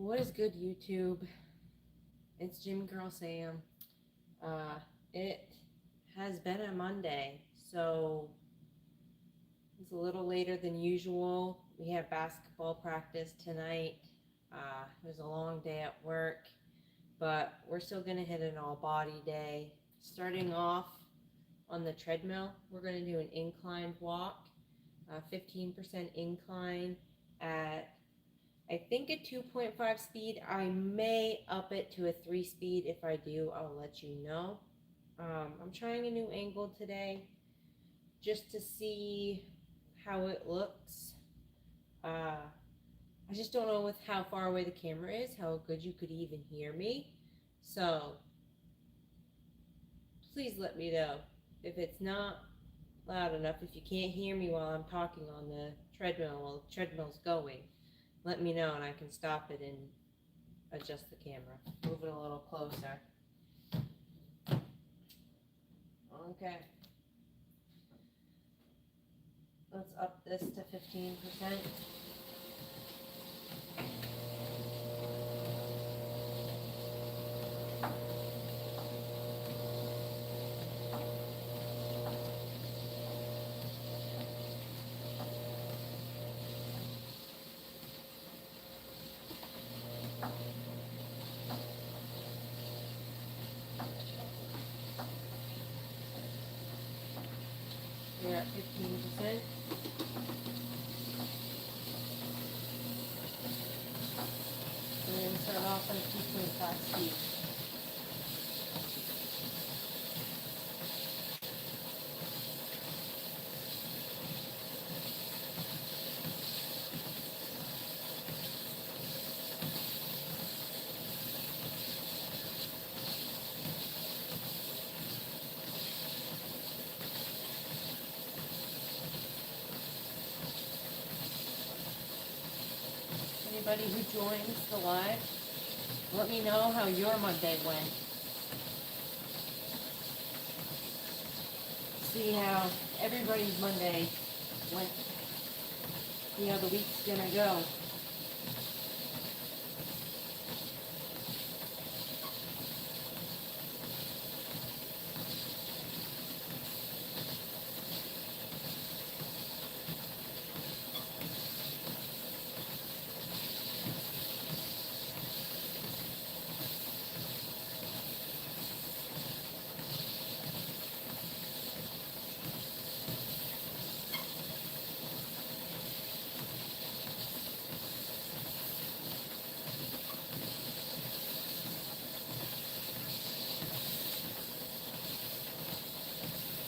What is good, YouTube? It's Gym Girl Sam. It has been a Monday, so it's a little later than usual. We have basketball practice tonight. It was a long day at work, but we're still going to hit an all-body day. Starting off on the treadmill, we're going to do an incline walk, 15% incline at I think a 2.5 speed. I may up it to a 3 speed. If I do, I'll let you know. I'm trying a new angle today just to see how it looks. I just don't know with how far away the camera is, how good you could even hear me. So please let me know if it's not loud enough, if you can't hear me while I'm talking on the treadmill while the treadmill's going. Let me know and I can stop it and adjust the camera. Move it a little closer. Okay. Let's up this to 15%. We're at 15%. We're going to start off on 2.5 speed. Anybody who joins the live, let me know how your Monday went. See how everybody's Monday went. See how the week's gonna go.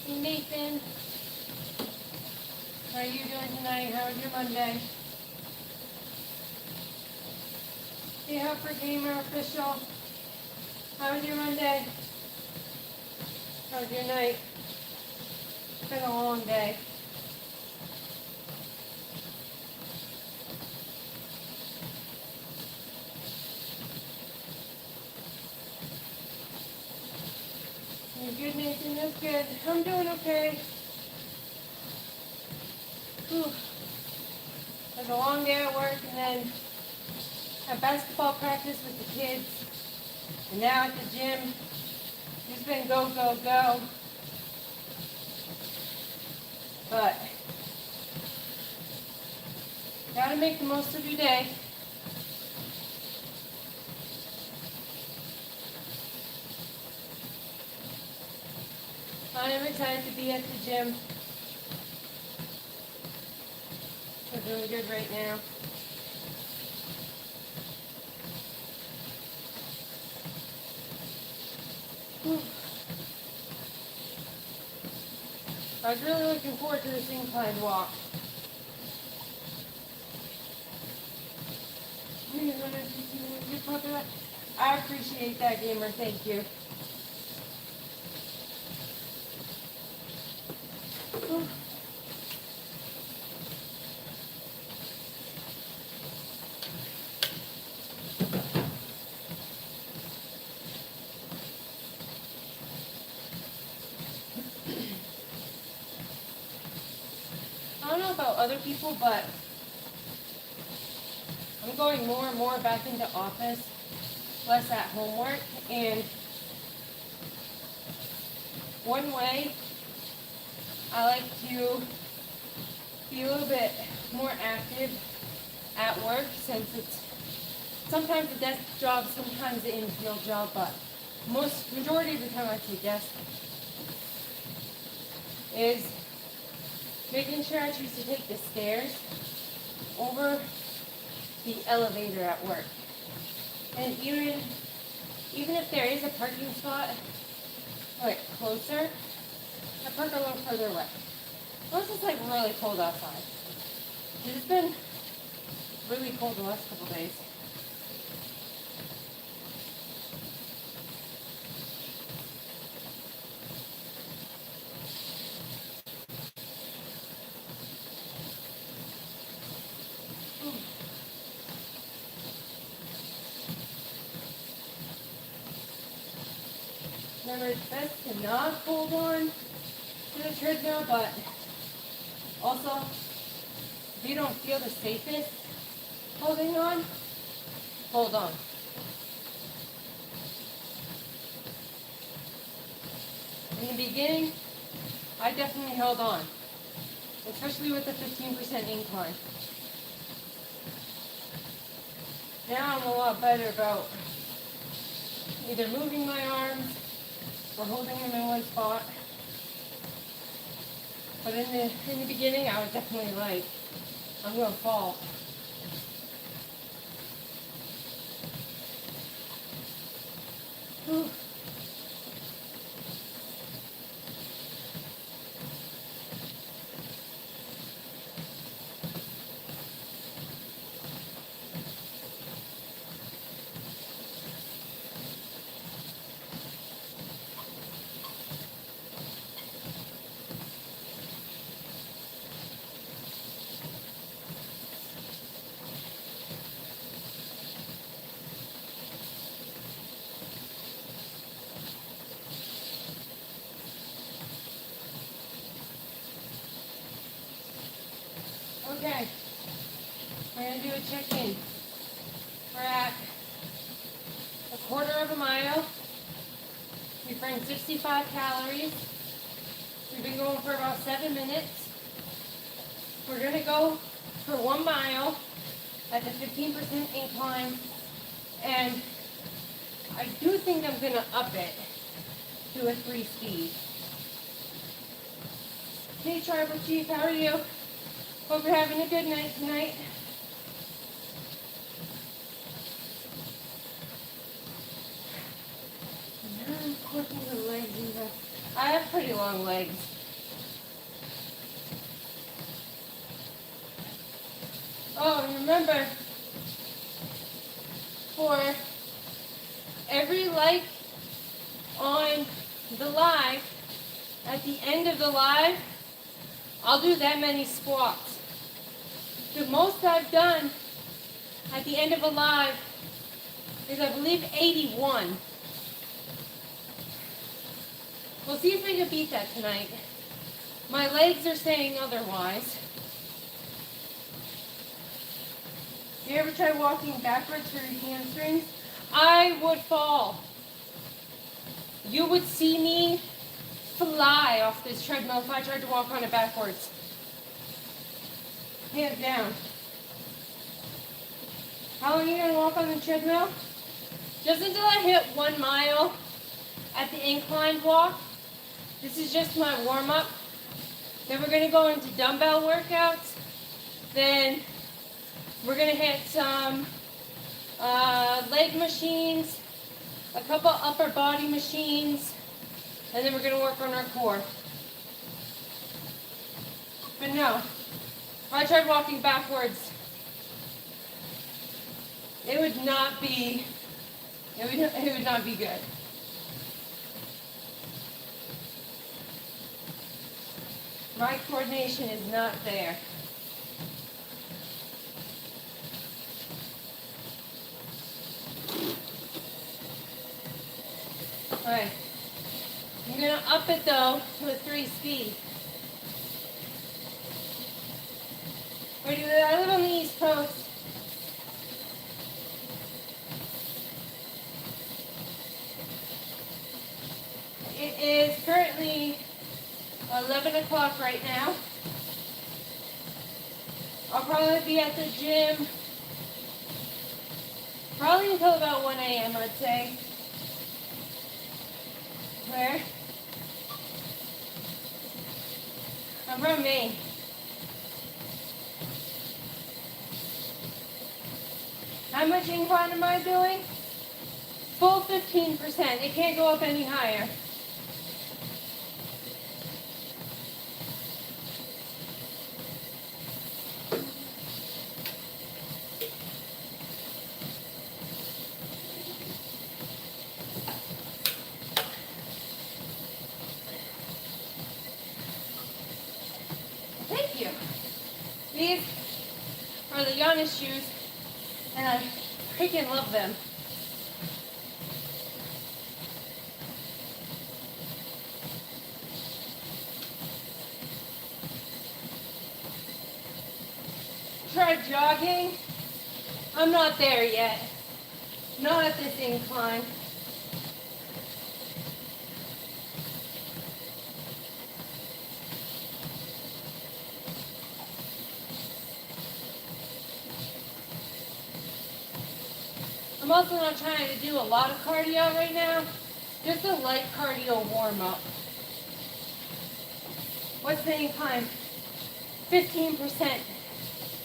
Hey Nathan, how are you doing tonight? How was your Monday? Hey Hopper Gamer Official, how was your Monday? How was your night? It's been a long day. You're good, Nathan. That's good. I'm doing okay. Whew. It was a long day at work, and then had basketball practice with the kids, and now at the gym. It's been go, go, go. But gotta make the most of your day. I'm excited to be at the gym. We're doing good right now. Whew. I was really looking forward to this incline walk. I appreciate that, gamer. Thank you. I don't know about other people, but I'm going more and more back into office, less at homework, and one way I like to be a little bit more active at work, since it's sometimes a desk job, sometimes an infield job, but majority of the time I say desk, is making sure I choose to take the stairs over the elevator at work. And even if there is a parking spot like closer, I park a little further away. Unless it's like really cold outside. It's been really cold the last couple days. Remember, it's best to not hold on to the treadmill, but also, if you don't feel the safest holding on, hold on. In the beginning, I definitely held on, especially with the 15% incline. Now I'm a lot better about either moving my arms or holding them in one spot. But in the beginning, I was definitely like, I'm gonna fall. Whew. Okay, we're going to do a check-in. We're at a quarter of a mile. We burned 65 calories. We've been going for about 7 minutes. We're going to go for 1 mile at the 15% incline. And I do think I'm going to up it to a 3 speed. Hey Tribal Chief, how are you? Hope you're having a good night tonight. Now I'm working the legs even. I have pretty long legs. Oh, and remember, for every like on the live, at the end of the live, I'll do that many squats. The most I've done at the end of a live is, I believe, 81. We'll see if we can beat that tonight. My legs are saying otherwise. You ever try walking backwards for your hamstrings? I would fall. You would see me fly off this treadmill if I tried to walk on it backwards. Hands down. How long are you going to walk on the treadmill? Just until I hit 1 mile at the incline walk. This is just my warm-up. Then we're going to go into dumbbell workouts. Then we're going to hit some leg machines, a couple upper body machines, and then we're going to work on our core. But no, if I tried walking backwards, it would not be good. My coordination is not there. Alright. I'm going to up it though to a 3 speed. I live on the East Coast. 11 o'clock right now. I'll probably be at the gym probably until about 1 a.m. I'd say. Where? I'm from Maine. How much incline am I doing? Full 15%. It can't go up any higher. Thank you. These are the Giannis shoes, and I freaking love them. Tried jogging. I'm not there yet. Not at this incline. I'm also not trying to do a lot of cardio right now. Just a light cardio warm-up. What's the incline? 15%.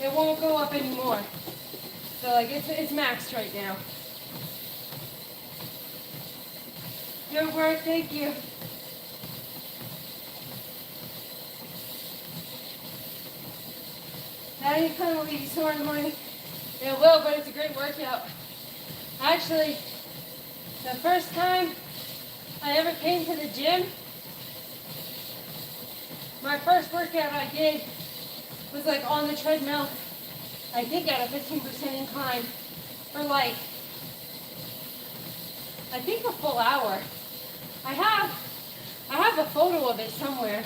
It won't go up anymore. So like it's maxed right now. Good work, thank you. Now you kind of leave you sore in the morning. It will, but it's a great workout. Actually, the first time I ever came to the gym, my first workout I did was like on the treadmill, I think at a 15% incline for like, I think a full hour. I have a photo of it somewhere.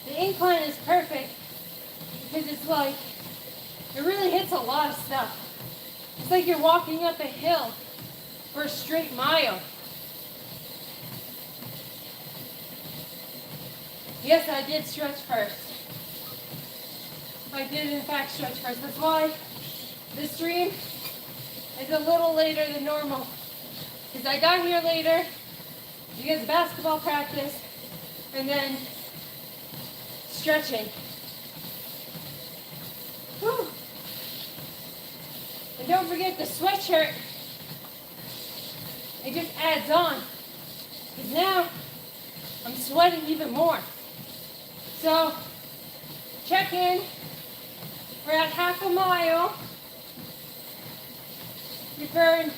The incline is perfect because it's like, it really hits a lot of stuff. It's like you're walking up a hill for a straight mile. Yes, I did stretch first. I did in fact stretch first. That's why this stream is a little later than normal. Because I got here later because of basketball practice and then stretching. Whew. And don't forget the sweatshirt. It just adds on. Because now I'm sweating even more. So check in. We're at half a mile. We burned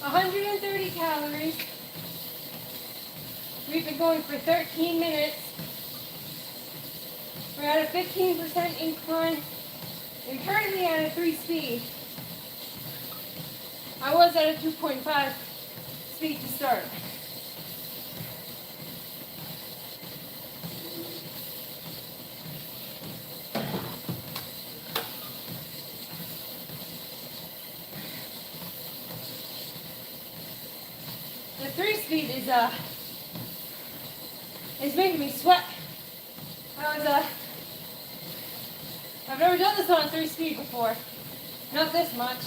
130 calories. We've been going for 13 minutes. We're at a 15% incline and currently at a 3 speed. I was at a 2.5 speed to start. The 3 speed is making me sweat. I've never done this on 3 speed before. Not this much.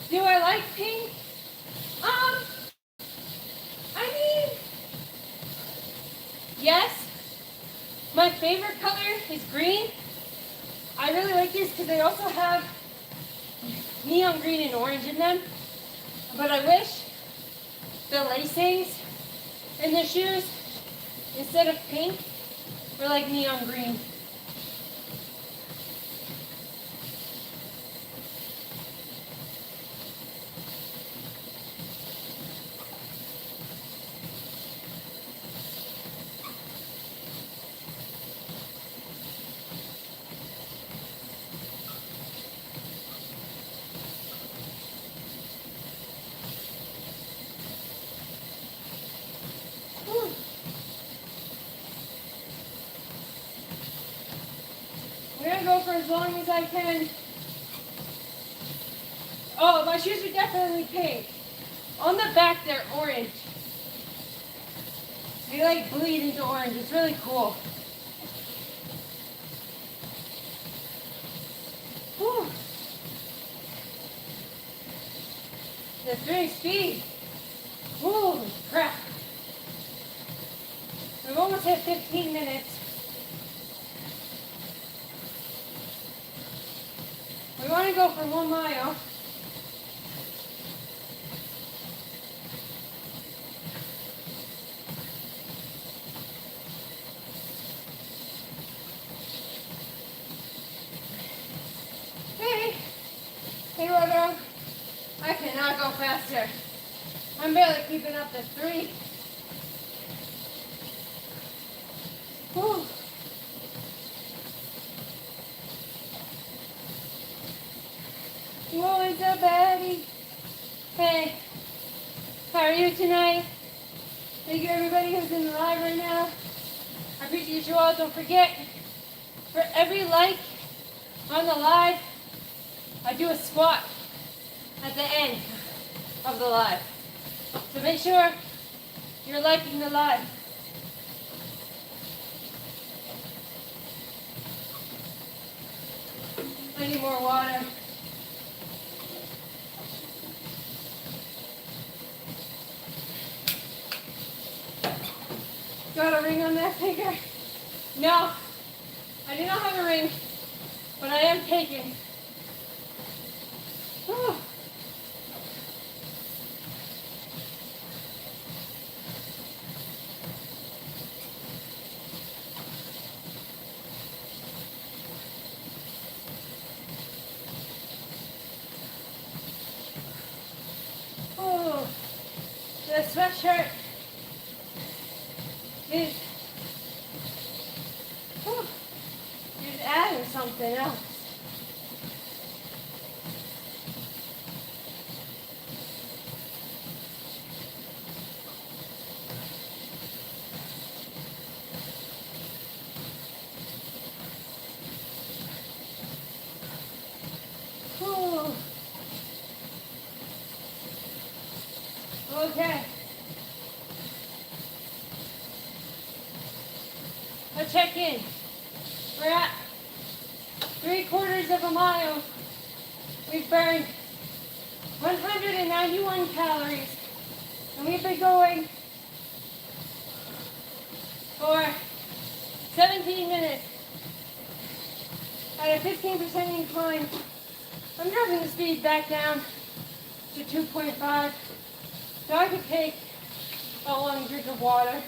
Do I like pink? I mean, yes. My favorite color is green. I really like these because they also have neon green and orange in them. But I wish the lacings in the shoes, instead of pink, were like neon green. as long as I can. Oh, my shoes are definitely pink. On the back, they're orange. They like bleed into orange. It's really cool. Whew. The 3 speed. Holy crap. We've almost hit 15 minutes. We want to go for 1 mile. Hey, Roto. I cannot go faster. I'm barely keeping up to 3. Whew. What's up, Addie? Hey, how are you tonight? Thank you, everybody who's in the live right now. I appreciate you all. Don't forget, for every like on the live, I do a squat at the end of the live. So make sure you're liking the live. I need more water. Got a ring on that finger? No, I do not have a ring, but I am taking. Whew. Oh, the sweatshirt is adding something else. Okay. Let's check in. We're at 3/4 of a mile. We've burned 191 calories. And we've been going for 17 minutes at a 15% incline. I'm dropping the speed back down to 2.5. So I could take a long drink of water.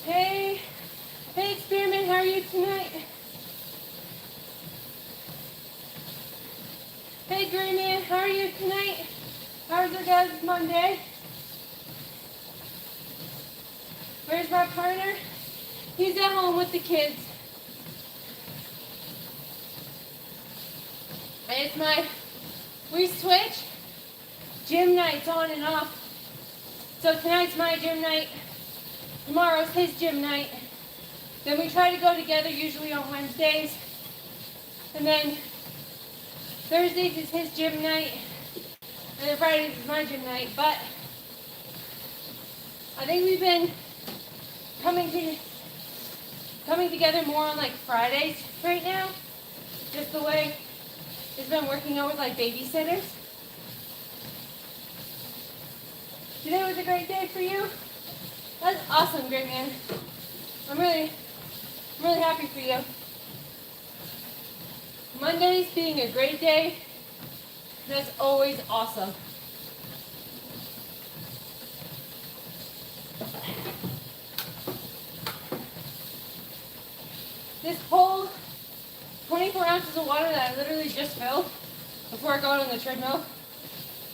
Hey, Experiment, how are you tonight? Hey, Gray Man, how are you tonight? How's your guys' Monday? Where's my partner? He's at home with the kids. And it's we switch gym nights on and off. So tonight's my gym night. Tomorrow's his gym night. Then we try to go together, usually on Wednesdays. And then Thursdays is his gym night. And then Fridays is my gym night. But I think we've been coming together more on like Fridays right now. Just the way it's been working out with like babysitters. Today was a great day for you. That's awesome, great man. I'm really happy for you. Mondays being a great day, that's always awesome. This whole 24 ounces of water that I literally just filled, before I go out on the treadmill.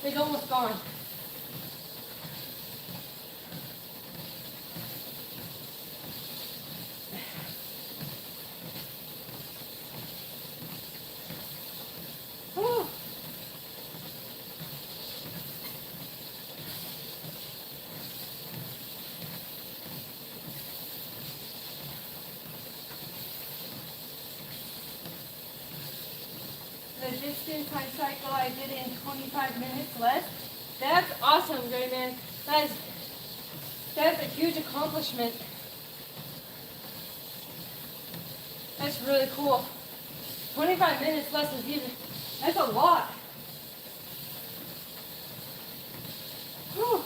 It's almost gone. Whew. The distance cycle I did in 25 minutes less. That's awesome, Gray Man. That's a huge accomplishment. That's really cool. 25 minutes less is that's a lot. Whew.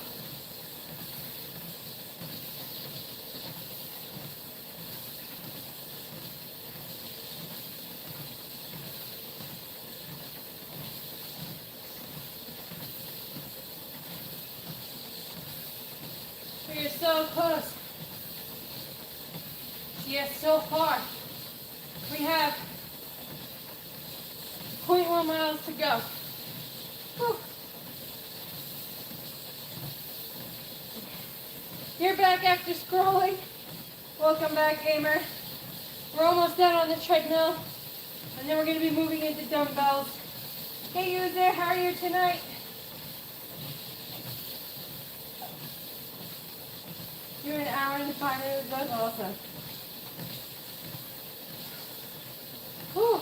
You're so close. Yes, so far. We have 0.1 miles to go. Whew. You're back after scrolling. Welcome back, gamer. We're almost done on the treadmill, and then we're going to be moving into dumbbells. Hey, you there? How are you tonight? You're an hour and 5 minutes. That's awesome. Whew.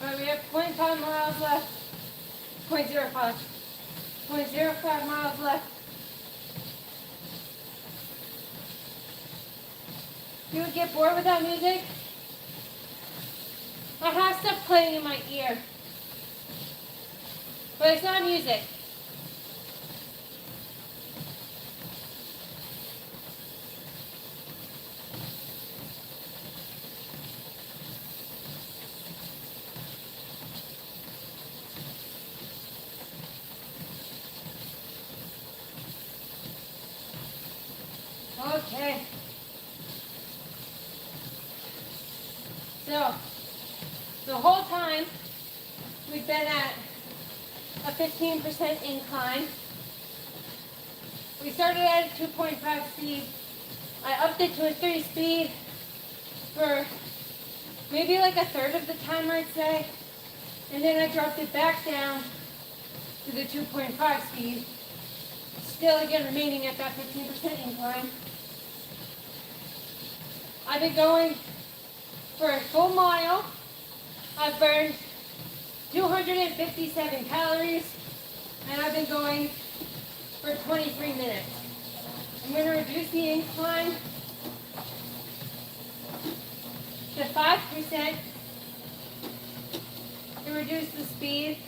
Alright, we have 0.5 miles left. 0.05. 0.05 miles left. You would get bored without music? I have stuff playing in my ear. But it's not music. Okay. So, the whole time we've been at a 15% incline. We started at a 2.5 speed. I upped it to a 3 speed for maybe like a third of the time, I'd say. And then I dropped it back down to the 2.5 speed. Still again remaining at that 15% incline. I've been going for a full mile. I've burned 257 calories, and I've been going for 23 minutes. I'm going to reduce the incline to 5% to reduce the speed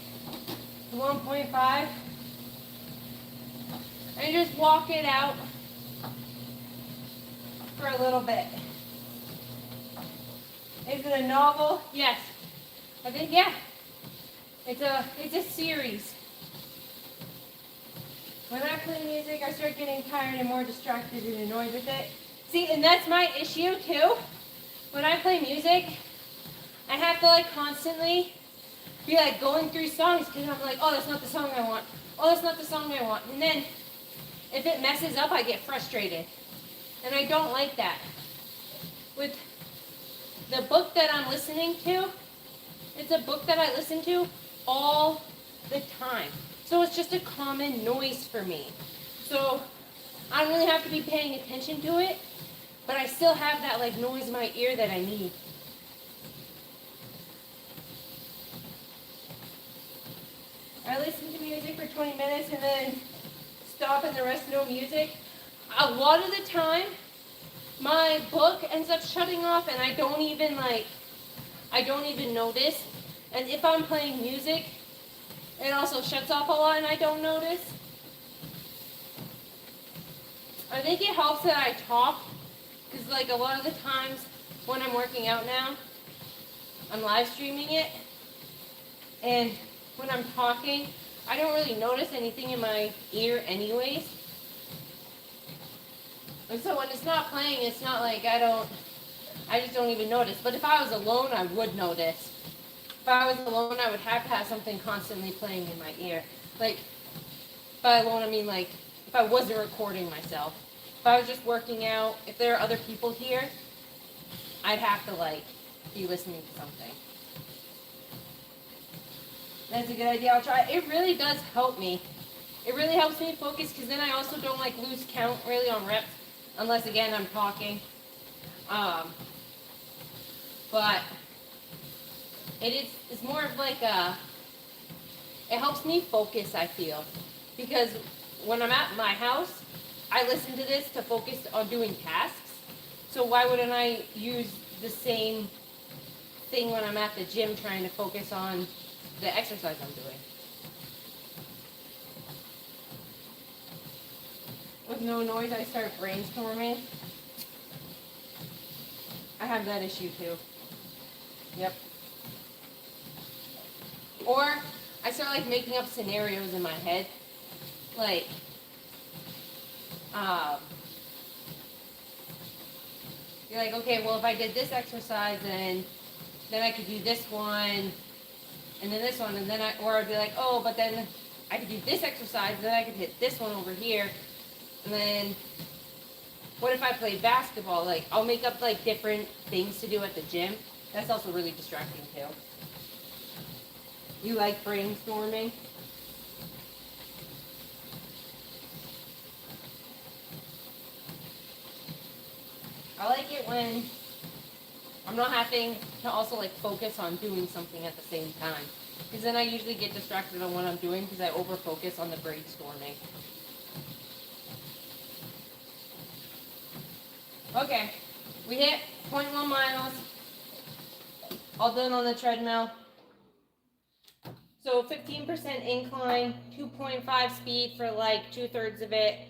to 1.5, and just walk it out for a little bit. Is it a novel? Yes. I think, yeah. It's a series. When I play music, I start getting tired and more distracted and annoyed with it. See, and that's my issue too. When I play music, I have to like constantly be like going through songs because I'm like, oh, that's not the song I want. Oh, that's not the song I want. And then if it messes up, I get frustrated. And I don't like that. With the book that I'm listening to, it's a book that I listen to all the time. So it's just a common noise for me. So I don't really have to be paying attention to it. but I still have that like noise in my ear that I need. I listen to music for 20 minutes and then stop and the rest no music. A lot of the time, my book ends up shutting off and I don't even notice. And if I'm playing music, it also shuts off a lot and I don't notice. I think it helps that I talk, because like a lot of the times when I'm working out now, I'm live streaming it, and when I'm talking, I don't really notice anything in my ear anyways. And so when it's not playing, it's not like I just don't even notice. But if I was alone, I would notice. If I was alone, I would have to have something constantly playing in my ear. Like, by alone, I mean like, if I wasn't recording myself. If I was just working out, if there are other people here, I'd have to like, be listening to something. That's a good idea, I'll try. It really does help me. It really helps me focus, because then I also don't like lose count really on reps, unless again I'm talking. But it's more of like it helps me focus, I feel. Because when I'm at my house, I listen to this to focus on doing tasks. So why wouldn't I use the same thing when I'm at the gym trying to focus on the exercise I'm doing? With no noise, I start brainstorming. I have that issue too. Yep. Or I start like making up scenarios in my head. Like, you're like, okay, well if I did this exercise, then I could do this one, and then this one, and then or I'd be like, oh, but then I could do this exercise, and then I could hit this one over here, and then what if I play basketball? Like, I'll make up like different things to do at the gym. That's also really distracting too. You like brainstorming? I like it when I'm not having to also like focus on doing something at the same time. Because then I usually get distracted on what I'm doing because I over-focus on the brainstorming. Okay, we hit 0.1 miles. All done on the treadmill. So 15% incline, 2.5 speed for like 2/3 of it,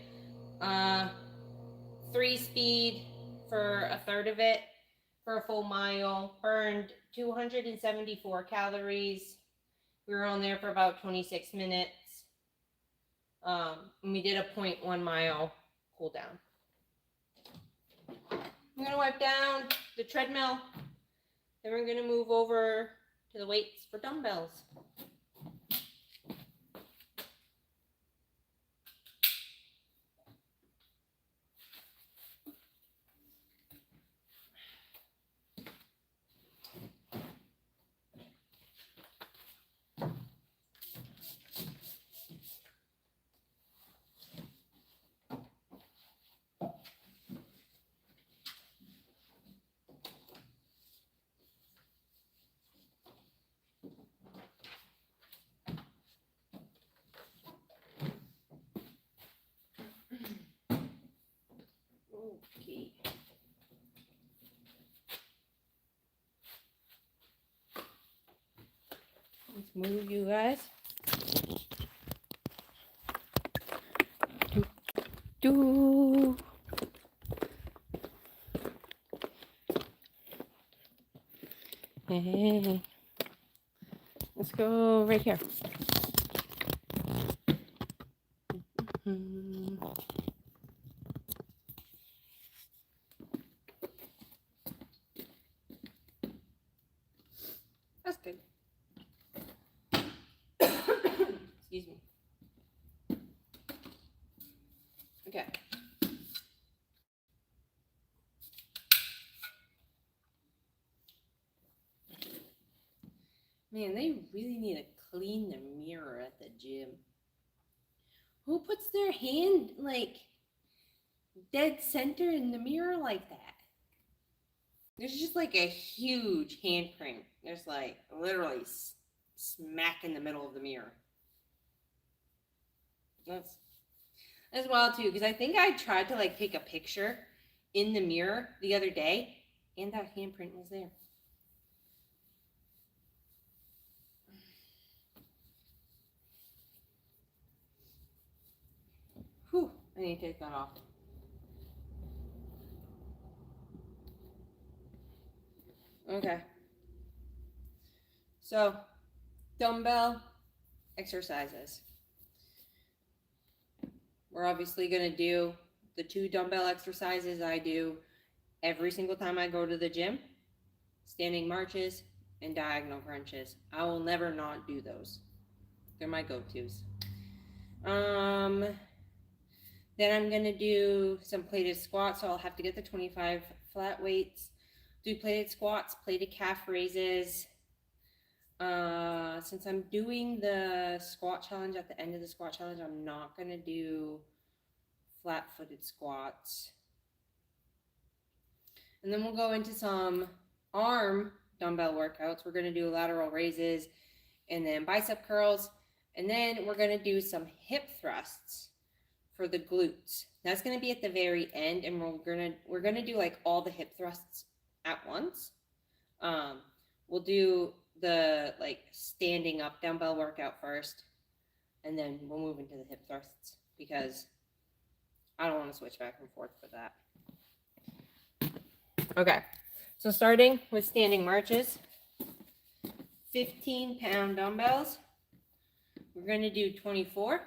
3 speed for 1/3 of it, for a full mile. Burned 274 calories. We were on there for about 26 minutes. And we did a 0.1 mile cool down. I'm gonna wipe down the treadmill. Then we're gonna move over to the weights for dumbbells. Okay. Let's move, you guys. Do. Hey. Let's go right here. That's good. Excuse me. Okay. Man, they really need to clean the mirror at the gym. Who puts their hand like dead center in the mirror like that? There's just like a huge handprint. There's like literally smack in the middle of the mirror. That's wild too, because I think I tried to like take a picture in the mirror the other day, and that handprint was there. Whew, I need to take that off. Okay. So, dumbbell exercises. We're obviously going to do the 2 dumbbell exercises I do every single time I go to the gym. Standing marches and diagonal crunches. I will never not do those. They're my go-tos. Then I'm going to do some plated squats, so I'll have to get the 25 flat weights. Do plated squats, plated calf raises. Since I'm doing the squat challenge at the end of the squat challenge, I'm not going to do flat-footed squats. And then we'll go into some arm dumbbell workouts. We're going to do lateral raises and then bicep curls. And then we're going to do some hip thrusts for the glutes. That's going to be at the very end, and we're going to do like all the hip thrusts at once. We'll do the like standing up dumbbell workout first, and then we'll move into the hip thrusts because I don't want to switch back and forth for that. Okay, so starting with standing marches, 15-pound dumbbells. We're going to do 24.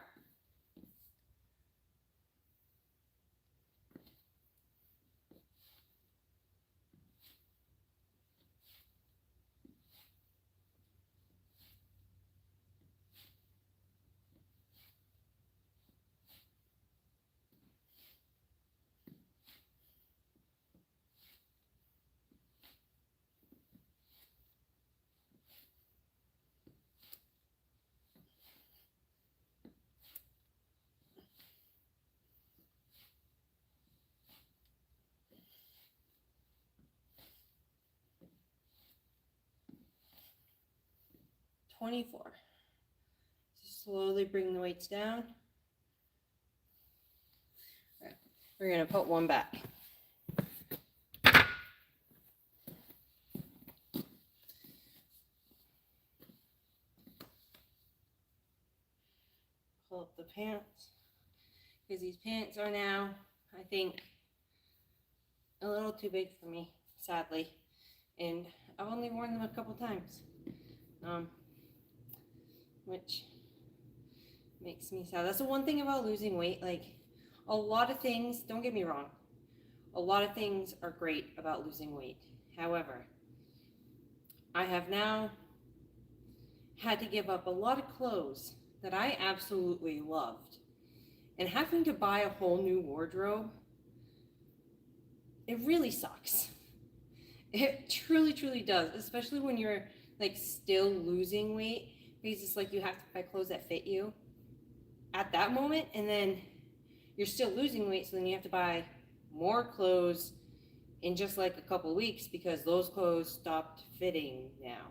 Just slowly bring the weights down. Okay. We're going to put one back. Pull up the pants, because these pants are now, I think, a little too big for me, sadly. And I've only worn them a couple times. Which makes me sad. That's the one thing about losing weight. Like, a lot of things, don't get me wrong, a lot of things are great about losing weight. However, I have now had to give up a lot of clothes that I absolutely loved. And having to buy a whole new wardrobe, it really sucks. It truly, truly does, especially when you're like still losing weight. Because it's like you have to buy clothes that fit you at that moment, and then you're still losing weight, so then you have to buy more clothes in just like a couple weeks because those clothes stopped fitting now.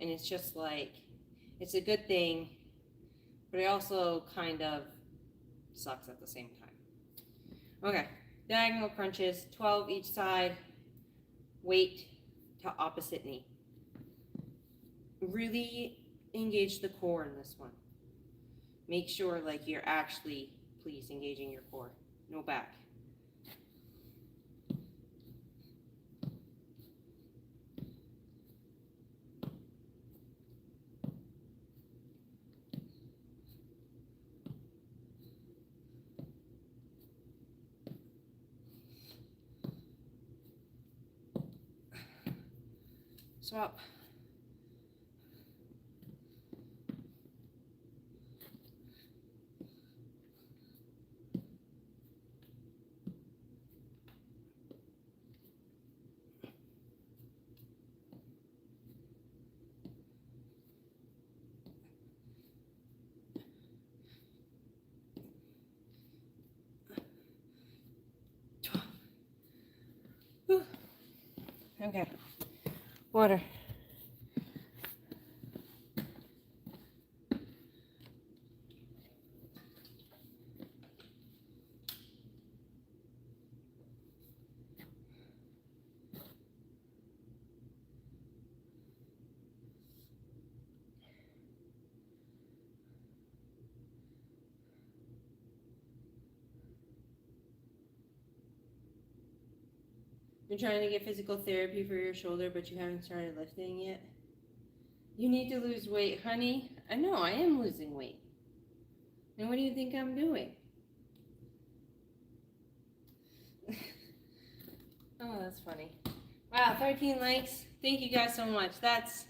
And it's just like, it's a good thing, but it also kind of sucks at the same time. Okay, diagonal crunches, 12 each side, weight to opposite knee. Really engage the core in this one. Make sure like you're actually, please, engaging your core. No back. Swap. Okay. Water. You're trying to get physical therapy for your shoulder, but you haven't started lifting yet? You need to lose weight, honey. I know, I am losing weight. And what do you think I'm doing? Oh, that's funny. Wow, 13 likes. Thank you guys so much. That's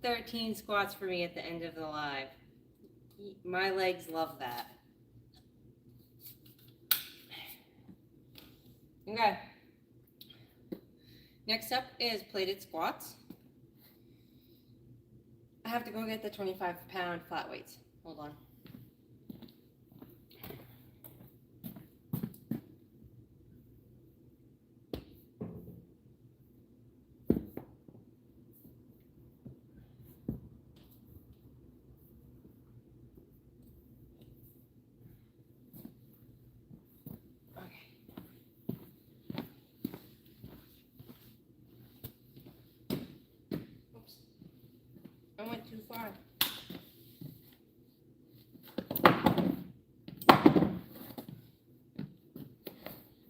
13 squats for me at the end of the live. My legs love that. Okay. Next up is plated squats. I have to go get the 25-pound flat weights. Hold on. I went too far.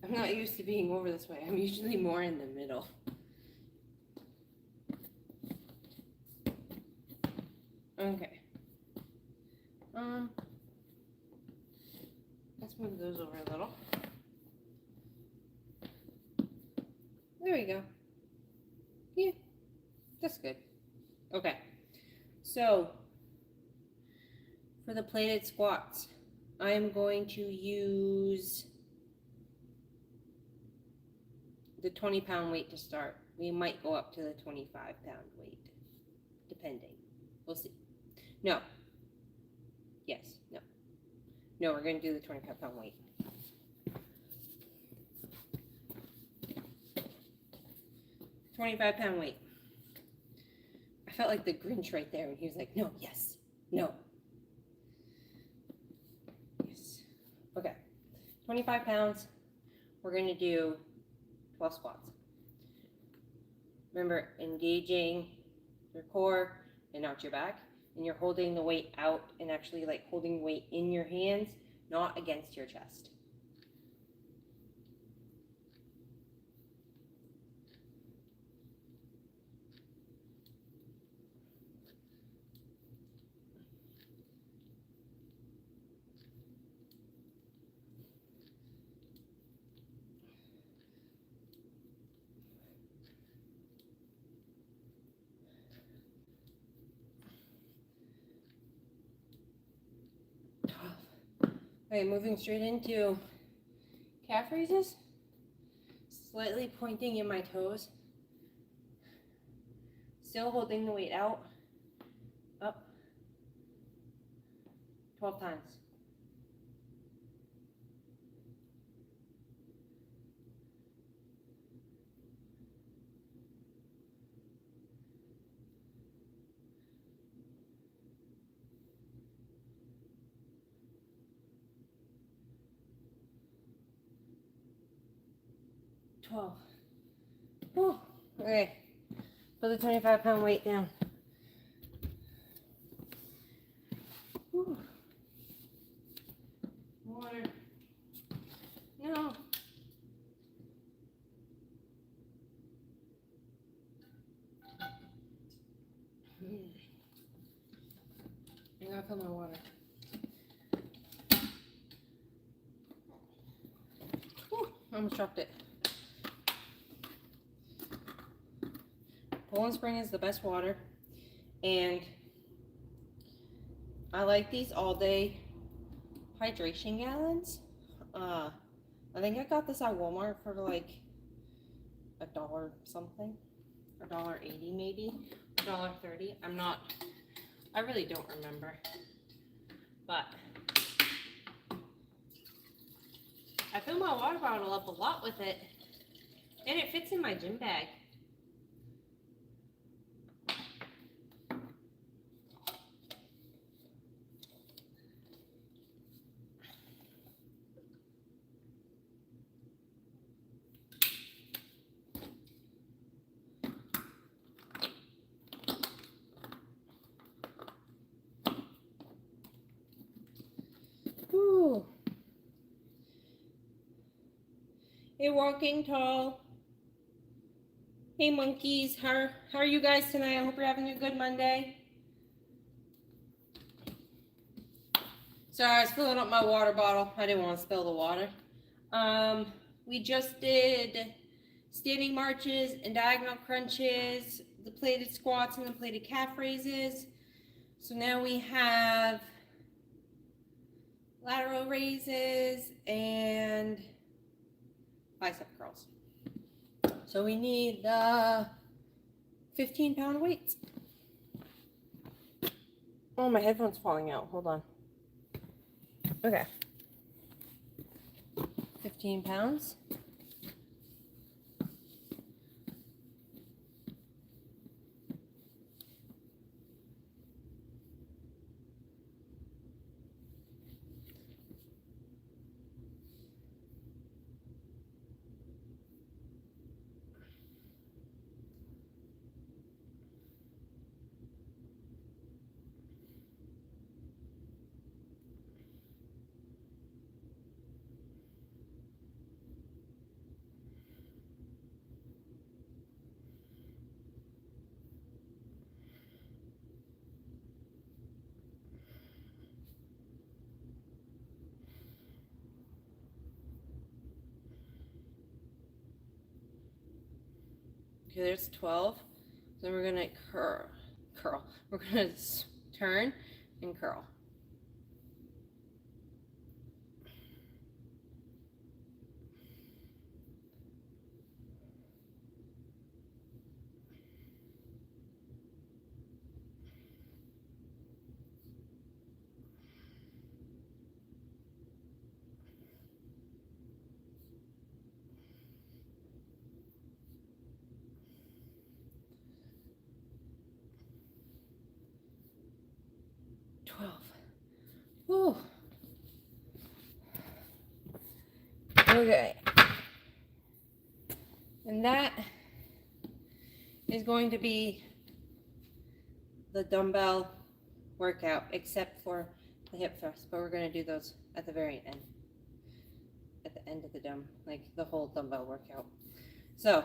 I'm not used to being over this way. I'm usually more in the middle. Okay. Let's move those over a little. There we go. Yeah, that's good. Okay. So, for the plated squats, I am going to use the 20-pound weight to start. We might go up to the 25-pound weight, depending. We'll see. No. Yes. No. No, we're going to do the 25-pound weight. £25 weight. I felt like the Grinch right there when he was like, no, yes, no. Yes. Okay. 25 pounds. We're going to do 12 squats. Remember, engaging your core and not your back. And you're holding the weight out and actually like holding weight in your hands, not against your chest. Okay, moving straight into calf raises. Slightly pointing in my toes. Still holding the weight out. Up. 12 times. Whew. Okay, put the 25-pound weight down. Whew. Water. No. I gotta fill my water. Whew. I almost dropped it. Poland Spring is the best water, and I like these all day hydration gallons. I think I got this at Walmart for like $1 something, $1.80 maybe, $1.30. I really don't remember, but I fill my water bottle up a lot with it, And it fits in my gym bag. Ooh. Hey, walking tall. Hey, monkeys. How are you guys tonight? I hope you're having a good Monday. Sorry, I was filling up my water bottle. I didn't want to spill the water. We just did standing marches and diagonal crunches, the plated squats and the plated calf raises. So now we have lateral raises and bicep curls. So we need 15-pound weights. Oh, my headphone's falling out. Hold on. Okay. 15 pounds. Okay, there's 12. Then we're gonna curl. We're gonna turn and curl. Whew. Okay. And that is going to be the dumbbell workout, except for the hip thrust, but we're going to do those at the very end. At the end of the like the whole dumbbell workout. So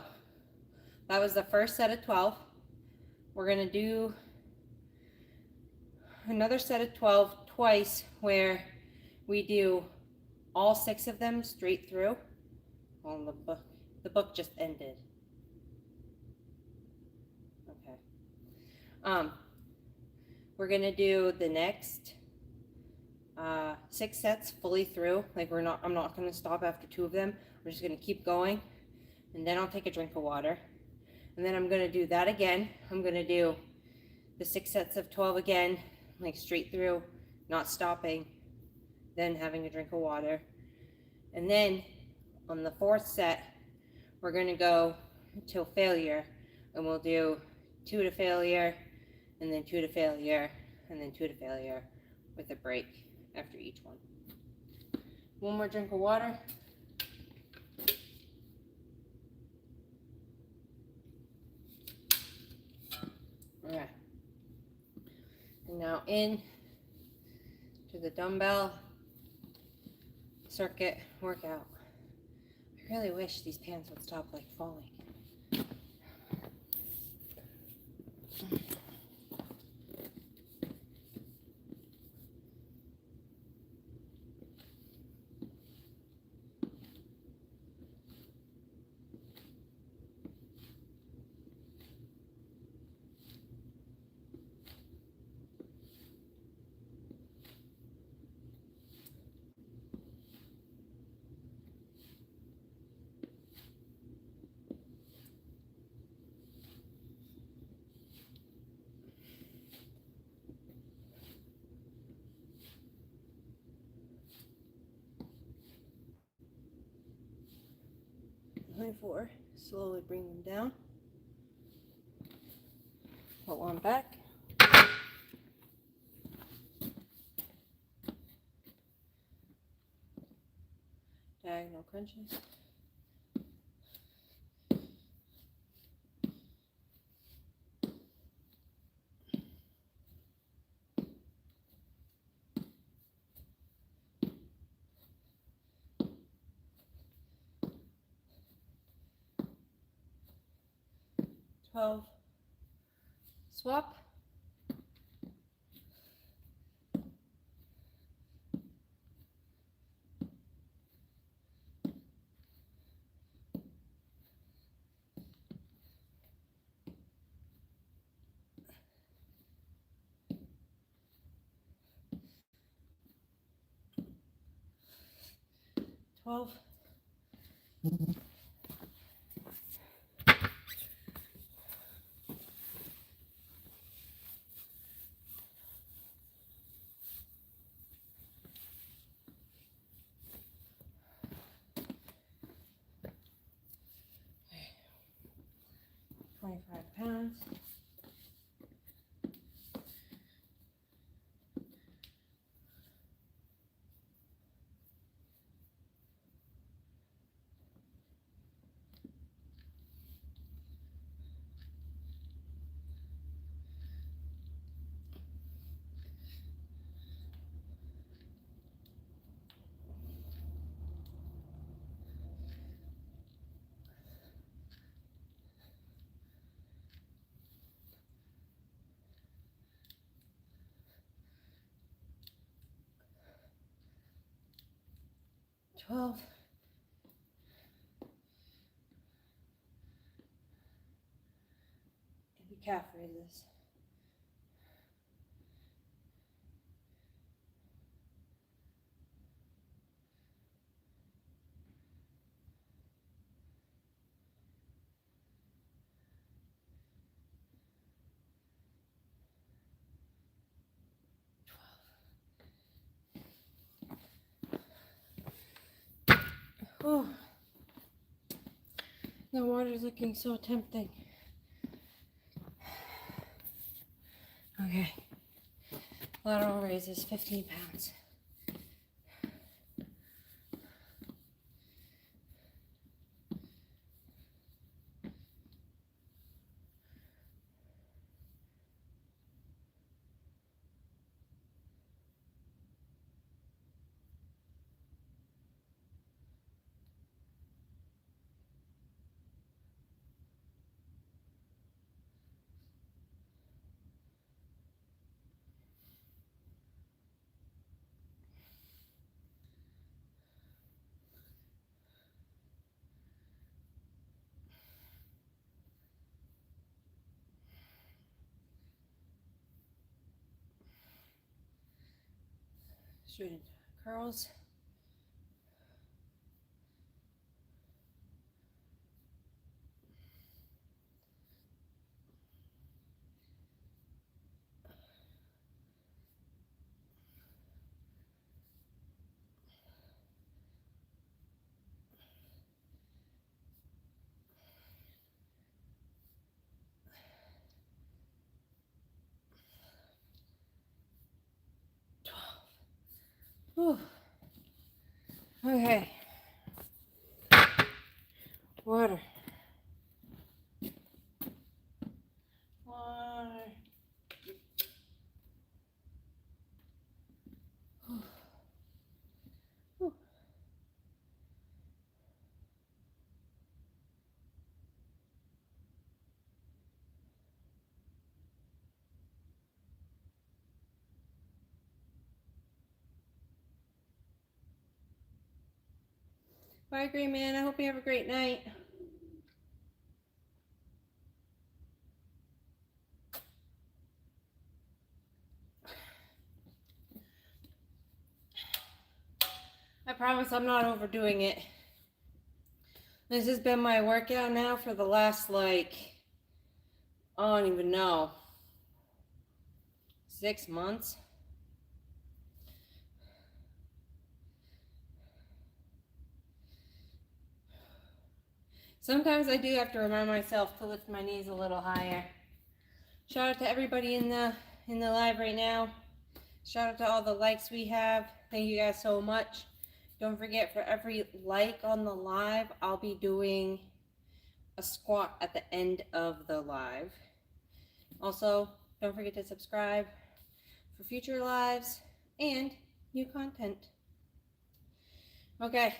that was the first set of 12. We're going to do another set of 12 twice, where we do all 6 of them straight through. On the book just ended. Okay. We're gonna do the next 6 sets fully through. Like I'm not gonna stop after 2 of them. We're just gonna keep going, and then I'll take a drink of water, and then I'm gonna do that again. I'm gonna do the 6 sets of 12 again, like straight through, not stopping, then having a drink of water. And then on the 4th set, we're going to go till failure, and we'll do 2 to failure, and then 2 to failure, and then 2 to failure, with a break after each one. One more drink of water. Okay. And now in to the dumbbell circuit workout. I really wish these pants would stop like falling. Four, Slowly bring them down. Put one back. Diagonal crunches. Swap. Twelve. 25 pounds. Twelve. And calf raises. Oh, the water's looking so tempting. Okay, lateral raises, 15 pounds. Straight into curls. Whew. Okay. Water. Water. Whew. Bye, Green Man. I hope you have a great night. I promise I'm not overdoing it. This has been my workout now for the last, I don't even know, 6 months. Sometimes I do have to remind myself to lift my knees a little higher. Shout out to everybody in the live right now. Shout out to all the likes we have. Thank you guys so much. Don't forget, for every like on the live, I'll be doing a squat at the end of the live. Also, don't forget to subscribe for future lives and new content. Okay.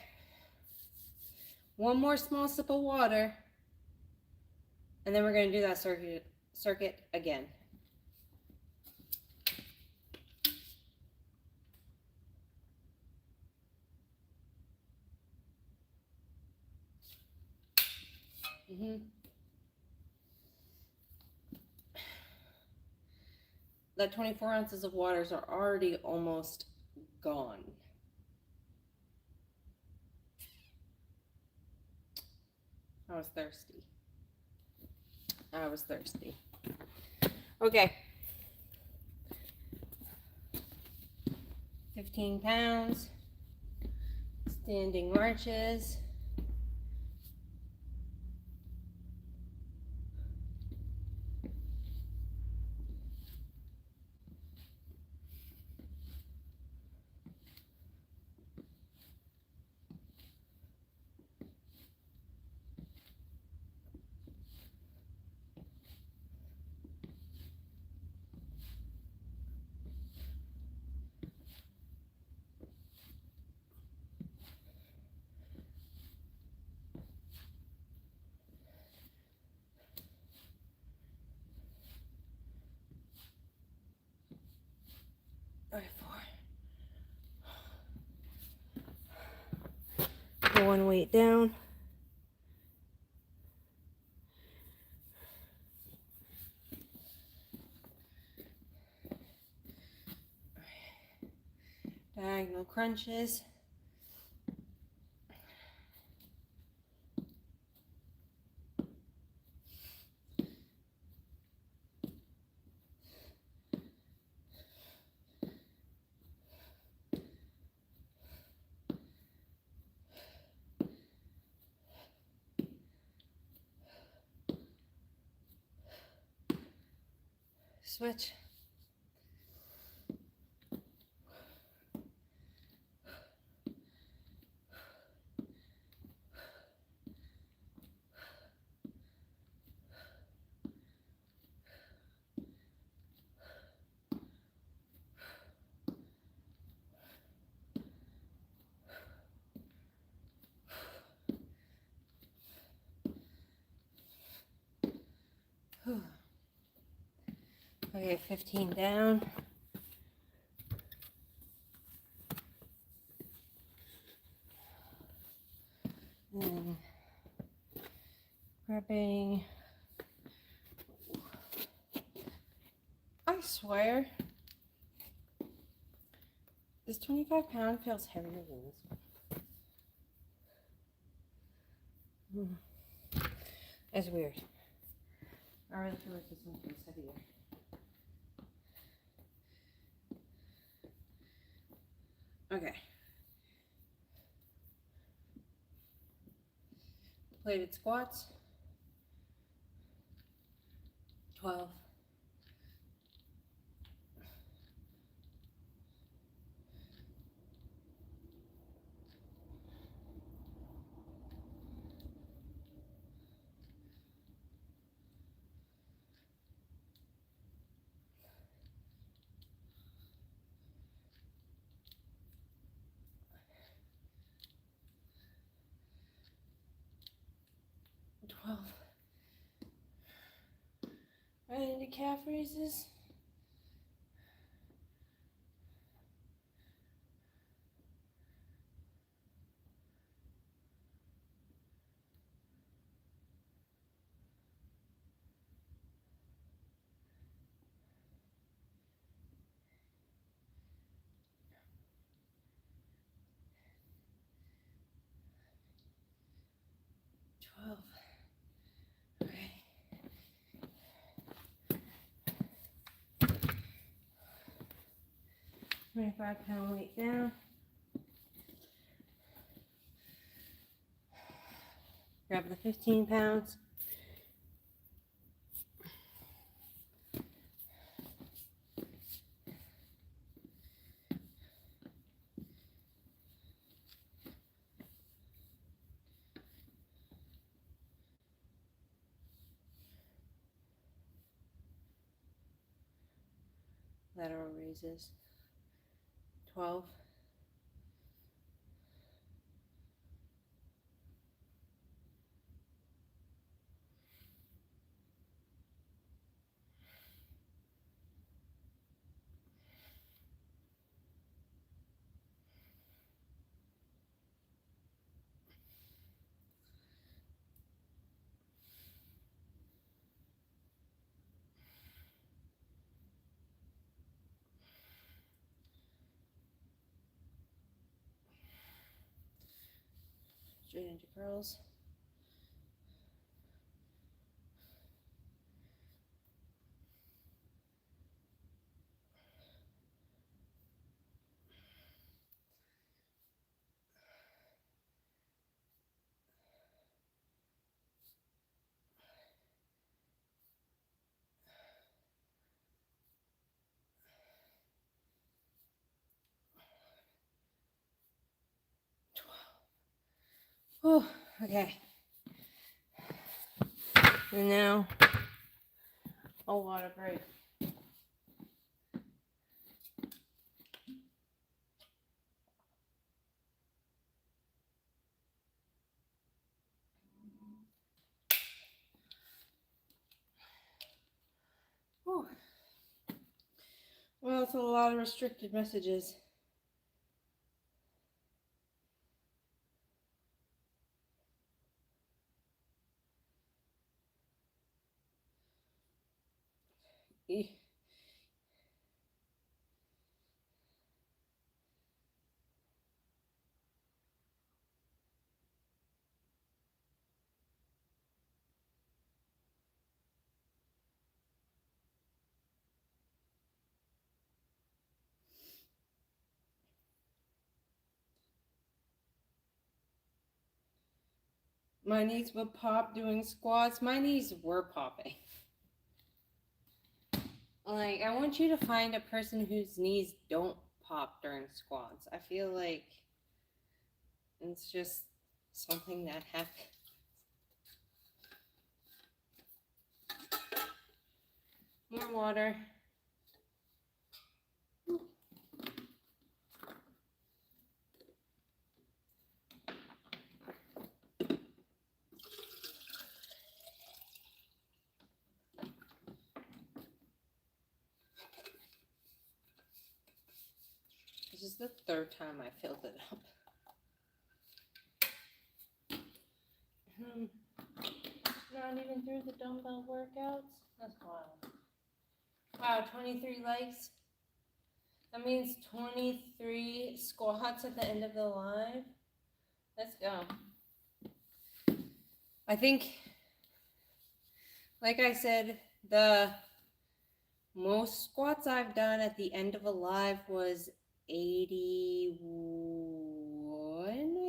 One more small sip of water, and then we're going to do that circuit again. That 24 ounces of waters are already almost gone. I was thirsty. Okay. 15 pounds. Standing marches. All right, 4. Put one weight down. Diagonal crunches. Switch. Okay, 15 down. And grabbing, I swear, this 25-pound feels heavier than this one. It's weird. I really feel like this one feels heavier. Okay. Plated squats. 12. Right into calf raises. Okay. 25-pound weight down. grab the 15 pounds. Lateral raises. 12. Straight into curls. Oh, okay. And now a water break. Whew. Well, it's a lot of restricted messages. My knees would pop doing squats. My knees were popping. Like, I want you to find a person whose knees don't pop during squats. I feel like it's just something that happens. More water. This is the third time I filled it up. Not even through the dumbbell workouts? That's wild. Wow, 23 legs. That means 23 squats at the end of the live. Let's go. I think, like I said, the most squats I've done at the end of a live was 81,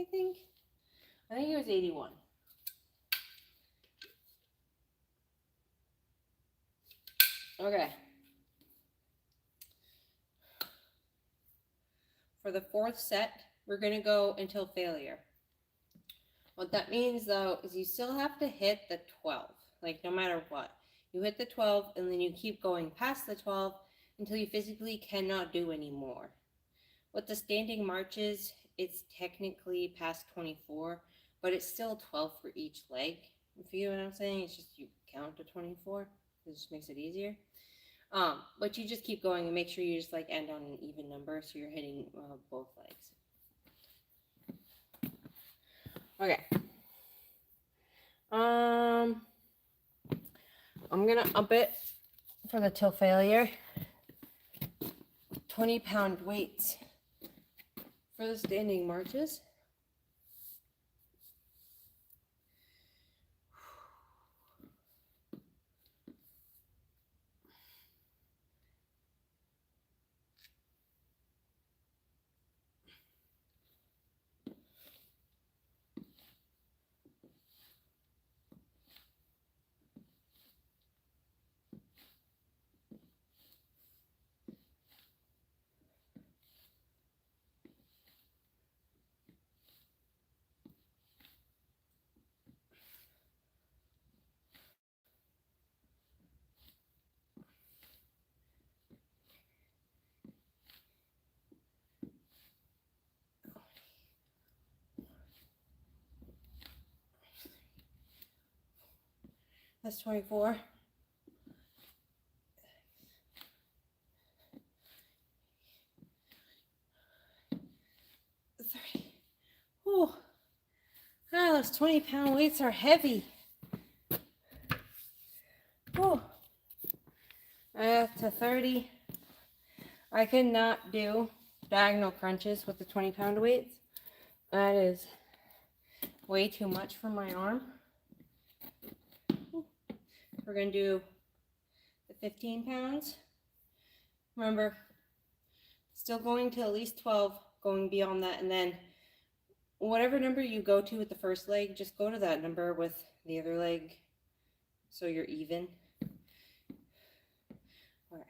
I think. I think it was 81. Okay. For the fourth set, we're going to go until failure. What that means, though, is you still have to hit the 12, like no matter what. You hit the 12, and then you keep going past the 12 until you physically cannot do anymore. With the standing marches, it's technically past 24, but it's still 12 for each leg. If you know what I'm saying, it's just you count to 24. It just makes it easier. But you just keep going and make sure you just like end on an even number so you're hitting both legs. Okay. I'm gonna up it for the till failure. 20-pound weights for the standing marches. That's 24. Oh, those 20-pound weights are heavy. Oh, to 30. I cannot do diagonal crunches with the 20-pound weights. That is way too much for my arm. We're going to do the 15 pounds. Remember, still going to at least 12, going beyond that, and then whatever number you go to with the first leg, just go to that number with the other leg so you're even. All right.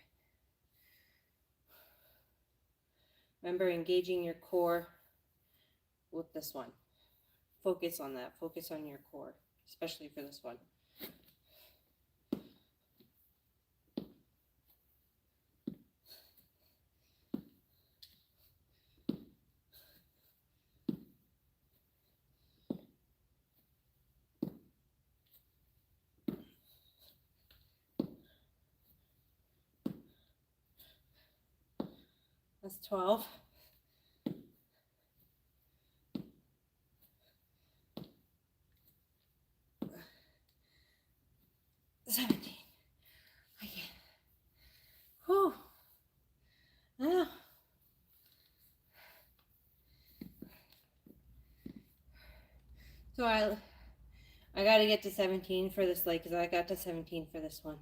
Remember engaging your core with this one. Focus on that. Focus on your core, especially for this one. That's 12. Okay. Whew. Ah. So I got to get to 17 for this leg because I got to 17 for this one.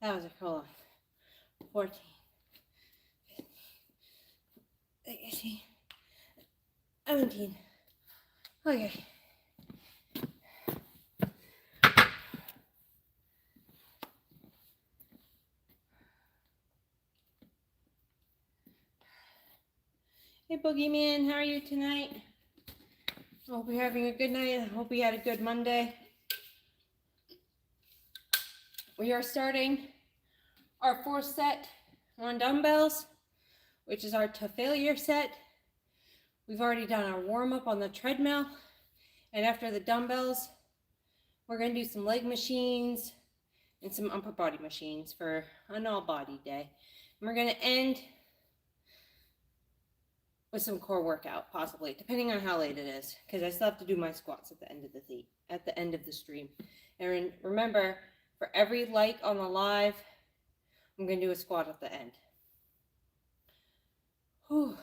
That was a hold on. 14, 15, 16, 17. Okay. Hey Boogeyman, how are you tonight? I hope you're having a good night. I hope you had a good Monday. We are starting our 4th set on dumbbells, which is our to failure set. We've already done our warm-up on the treadmill, and after the dumbbells, we're going to do some leg machines and some upper body machines for an all-body day. And we're going to end with some core workout, possibly, depending on how late it is, because I still have to do my squats at the end of the stream. And remember, for every like on the live, I'm going to do a squat at the end. Whew.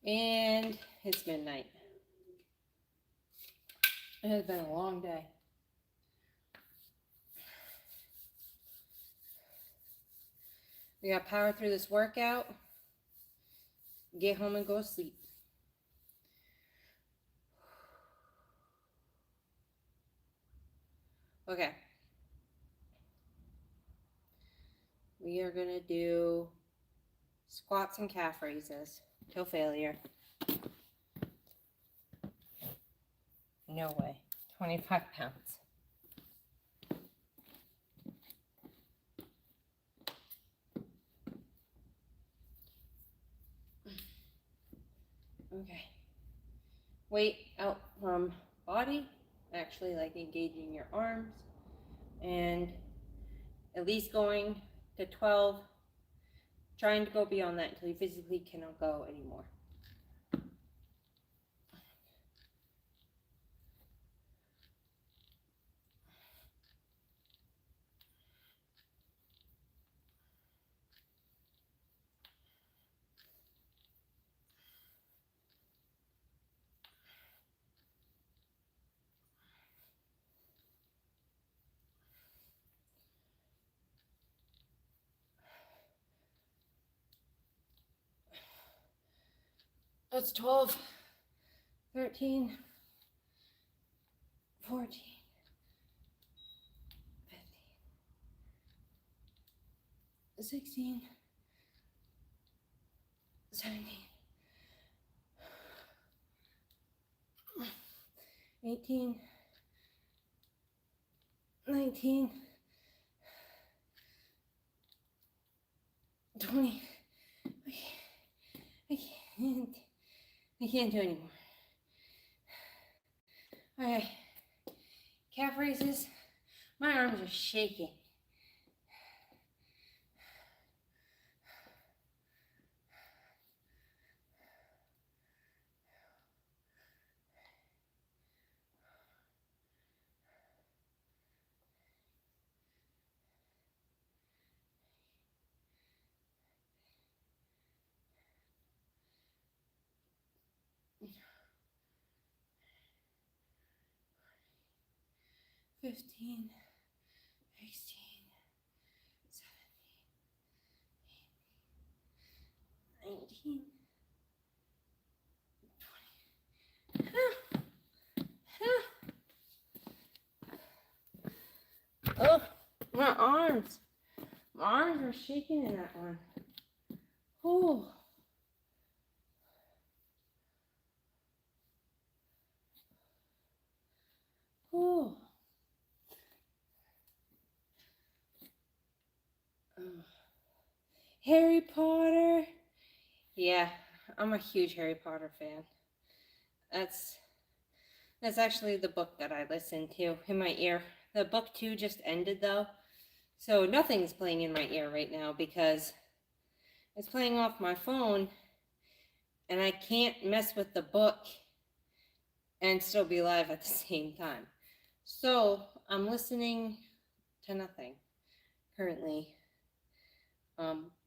And it's midnight. It has been a long day. We got to power through this workout, get home and go to sleep. Okay. We are going to do squats and calf raises till failure. No way. 25 pounds. Okay. Weight out from body, actually like engaging your arms, and at least going to 12, trying to go beyond that until you physically cannot go anymore. That's 12, 13, 14, 15. 16, 17, 18, 19, 20. I can't do anymore. All right, calf raises. My arms are shaking. Fifteen, 16, 17, 18, 20. Oh, my arms. My arms are shaking in that one. Oh. Oh. Harry Potter. Yeah, I'm a huge Harry Potter fan. That's actually the book that I listened to in my ear. The book 2 just ended though. So nothing's playing in my ear right now because it's playing off my phone and I can't mess with the book and still be live at the same time. So I'm listening to nothing currently.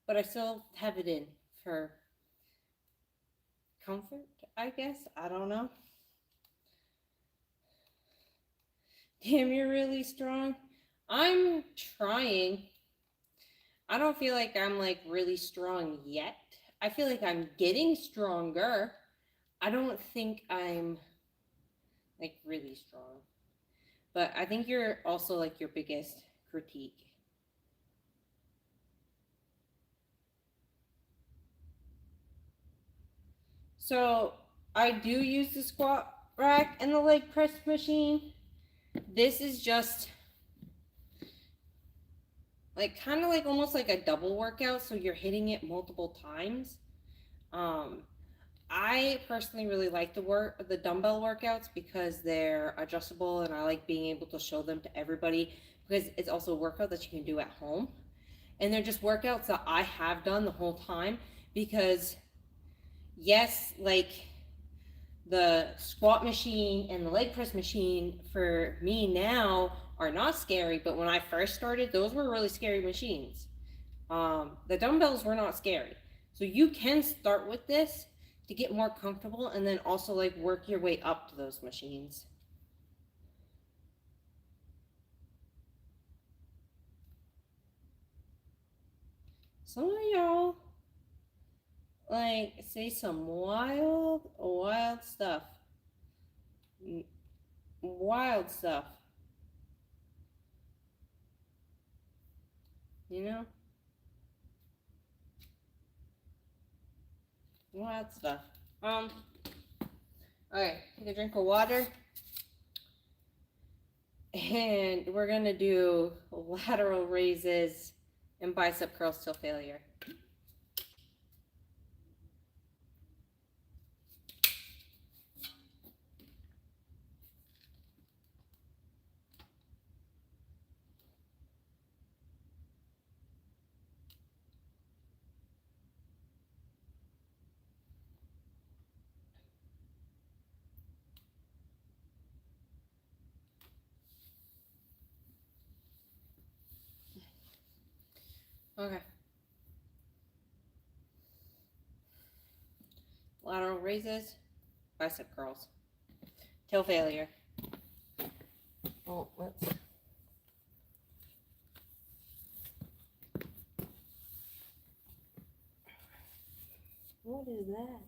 But I still have it in for comfort, I guess. I don't know. Damn, you're really strong. I'm trying. I don't feel like I'm like really strong yet. I feel like I'm getting stronger. I don't think I'm like really strong. But I think you're also like your biggest critique. So I do use the squat rack and the leg press machine. This is just like kind of like almost like a double workout, so you're hitting it multiple times. I personally really like the dumbbell workouts because they're adjustable and I like being able to show them to everybody because it's also a workout that you can do at home. And they're just workouts that I have done the whole time because yes, like the squat machine and the leg press machine for me now are not scary, but when I first started, those were really scary machines. The dumbbells were not scary. So you can start with this to get more comfortable and then also like work your way up to those machines. Some of y'all like say some wild stuff. Wild stuff. You know? Wild stuff. Okay, take a drink of water. And we're gonna do lateral raises and bicep curls till failure. Okay. Lateral raises, bicep curls till failure. Oh, let's. What is that?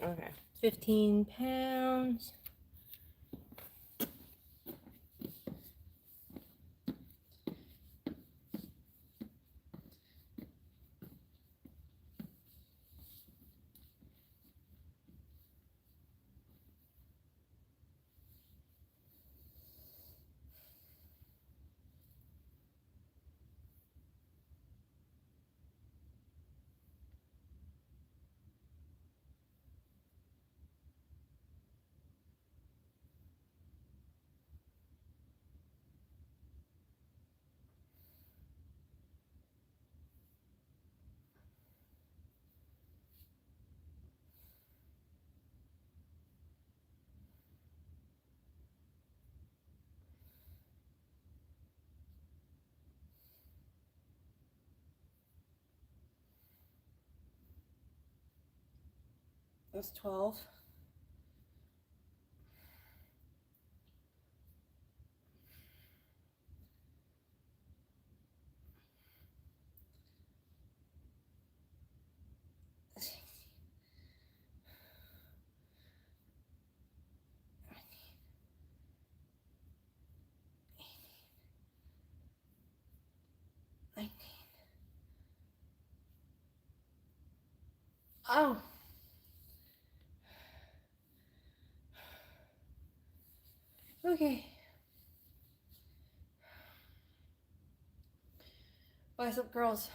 Okay, 15 pounds. That's 12. Oh. Okay. Bicep curls.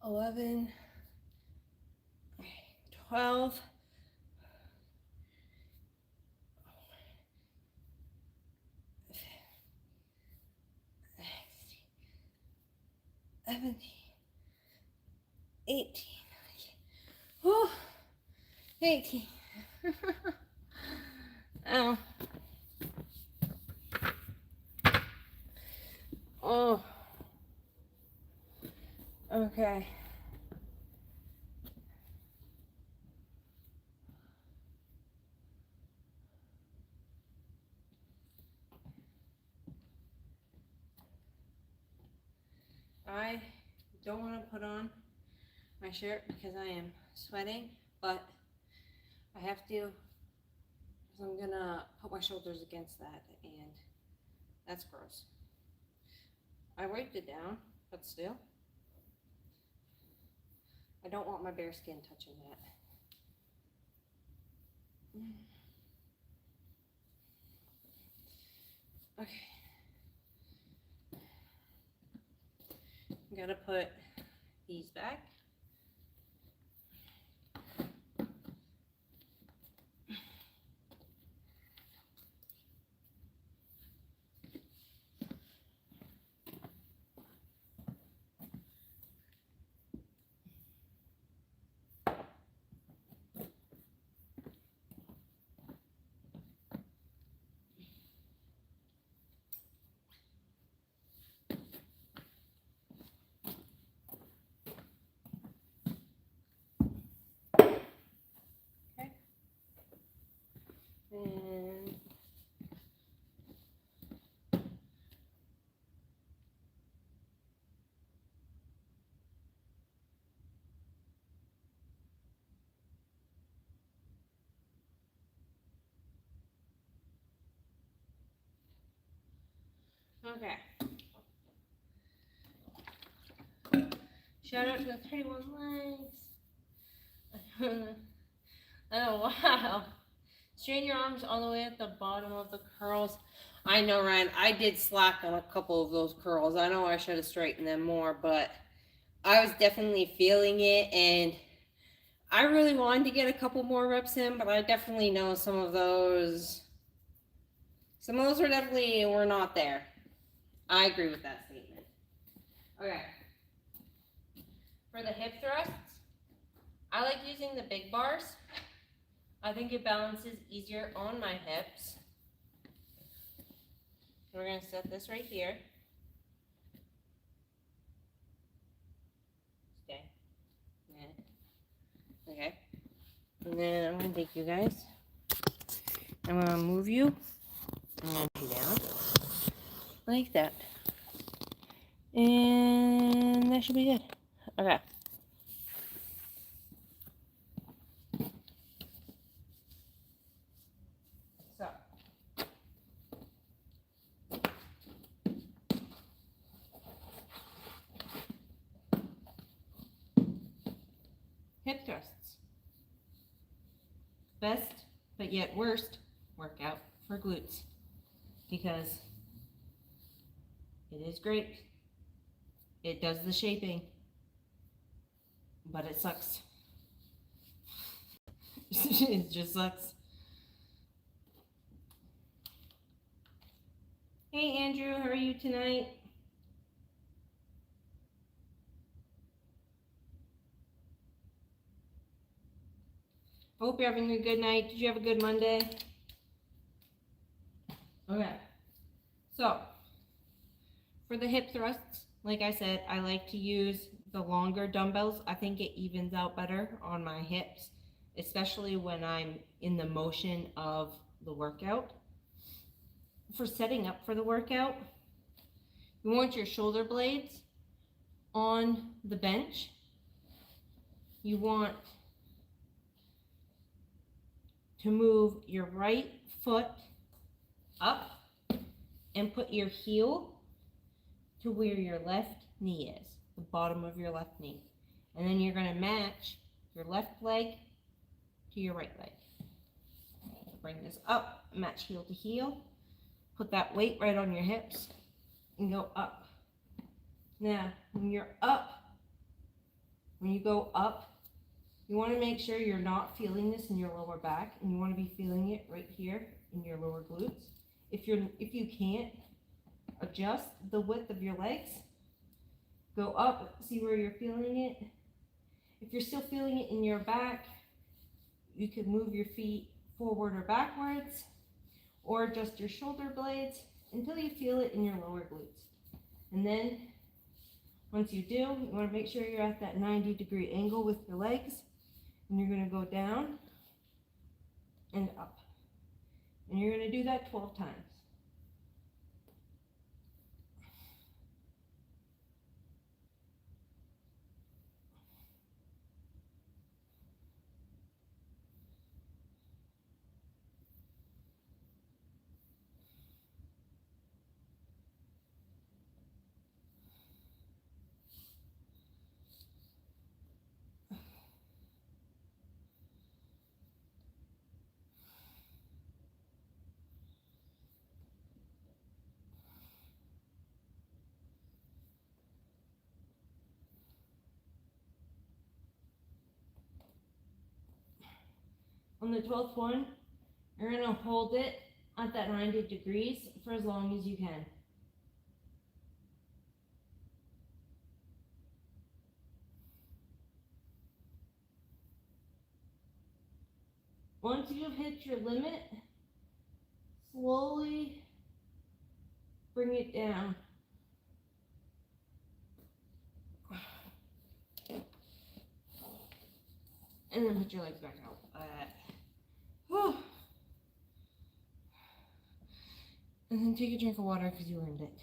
$11, $12, $17, $18, oh, 18. Oh. Oh. Okay. I don't want to put on my shirt because I am sweating, but I have to, because I'm gonna put my shoulders against that, and that's gross. I wiped it down, but still, I don't want my bare skin touching that. Okay. I'm gonna put these back. Okay. And okay. Shout out to the 31 likes. Oh, wow. Straighten your arms all the way at the bottom of the curls. I know, Ryan, I did slack on a couple of those curls. I know I should have straightened them more, but I was definitely feeling it, and I really wanted to get a couple more reps in, but I definitely know some of those were not there. I agree with that statement. Okay. For the hip thrusts, I like using the big bars. I think it balances easier on my hips. We're going to set this right here. take you guys. I'm going to move you. I'm going to put you down. Like that. And that should be good. Okay. So. Hip thrusts. Best, but yet worst, workout for glutes. Because it is great. It does the shaping. But it sucks. It just sucks. Hey Andrew, how are you tonight? Hope you're having a good night. Did you have a good Monday? Okay. So, for the hip thrusts, like I said, I like to use the longer dumbbells. I think it evens out better on my hips, especially when I'm in the motion of the workout. For setting up for the workout, you want your shoulder blades on the bench. You want to move your right foot up and put your heel to where your left knee is, the bottom of your left knee. And then you're going to match your left leg to your right leg. Bring this up, match heel to heel. Put that weight right on your hips and go up. Now, when you're up, when you go up, you want to make sure you're not feeling this in your lower back, and you want to be feeling it right here in your lower glutes. If you can't adjust the width of your legs, go up, see where you're feeling it. If you're still feeling it in your back, you can move your feet forward or backwards, or adjust your shoulder blades until you feel it in your lower glutes. And then once you do, you want to make sure you're at that 90-degree angle with your legs, and you're going to go down and up. And you're going to do that 12 times. On the 12th one, you're going to hold it at that 90 degrees for as long as you can. Once you've hit your limit, slowly bring it down. And then put your legs back out. And then take a drink of water because you earned it.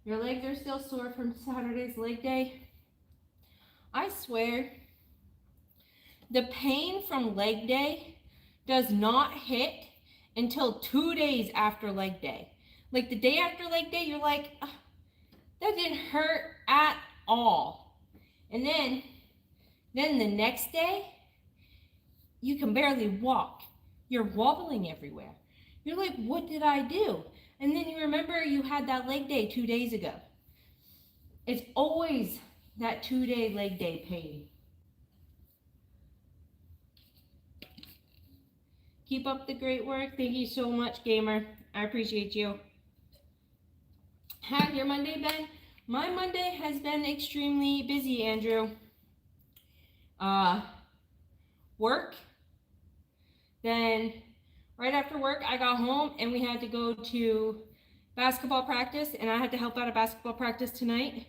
Your legs are still sore from Saturday's leg day? I swear, the pain from leg day does not hit until 2 days after leg day. Like the day after leg day, you're like, that didn't hurt at all. And then the next day, you can barely walk. You're wobbling everywhere. You're like, what did I do? And then you remember you had that leg day 2 days ago. It's always that 2-day leg day pain. Keep up the great work. Thank you so much, Gamer. I appreciate you. How's your Monday been? My Monday has been extremely busy, Andrew. Work. Then right after work, I got home and we had to go to basketball practice, and I had to help out at basketball practice tonight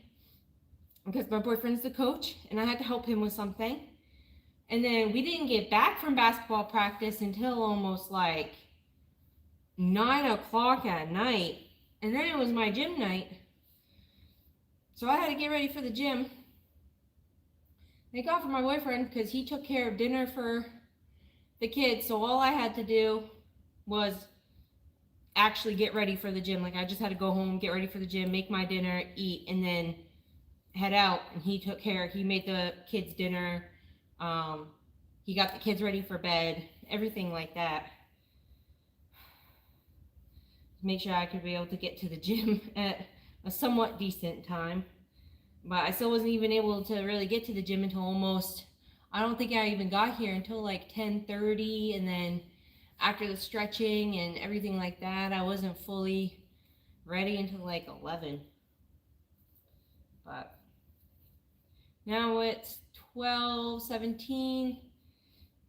because my boyfriend's the coach and I had to help him with something. And then we didn't get back from basketball practice until almost like 9 o'clock at night. And then it was my gym night. So I had to get ready for the gym. Thank God for my boyfriend because he took care of dinner for the kids. So all I had to do was actually get ready for the gym. Like I just had to go home, get ready for the gym, make my dinner, eat, and then head out. And he took care. He made the kids dinner. He got the kids ready for bed, everything like that. Make sure I could be able to get to the gym at a somewhat decent time. But I still wasn't even able to really get to the gym until almost, I don't think I even got here until like 10:30, and then after the stretching and everything like that, I wasn't fully ready until like 11. But now it's 12:17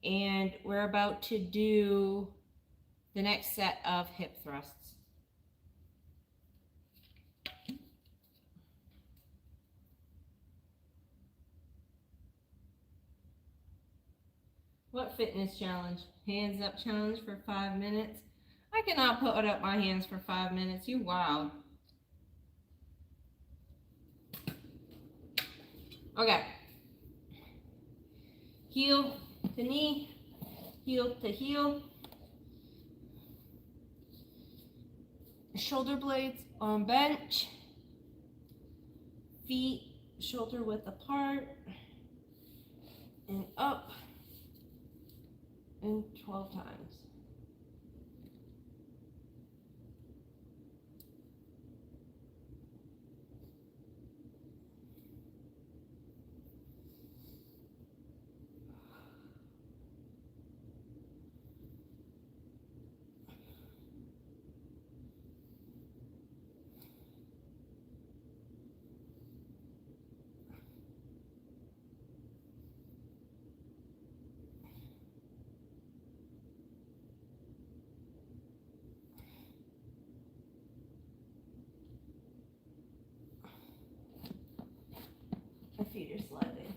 and we're about to do the next set of hip thrusts. What fitness challenge? Hands up challenge for 5 minutes. I cannot put up my hands for 5 minutes. You wild. Okay. Heel to knee, heel to heel. Shoulder blades on bench. Feet shoulder width apart. And up. And 12 times. My feet are sliding.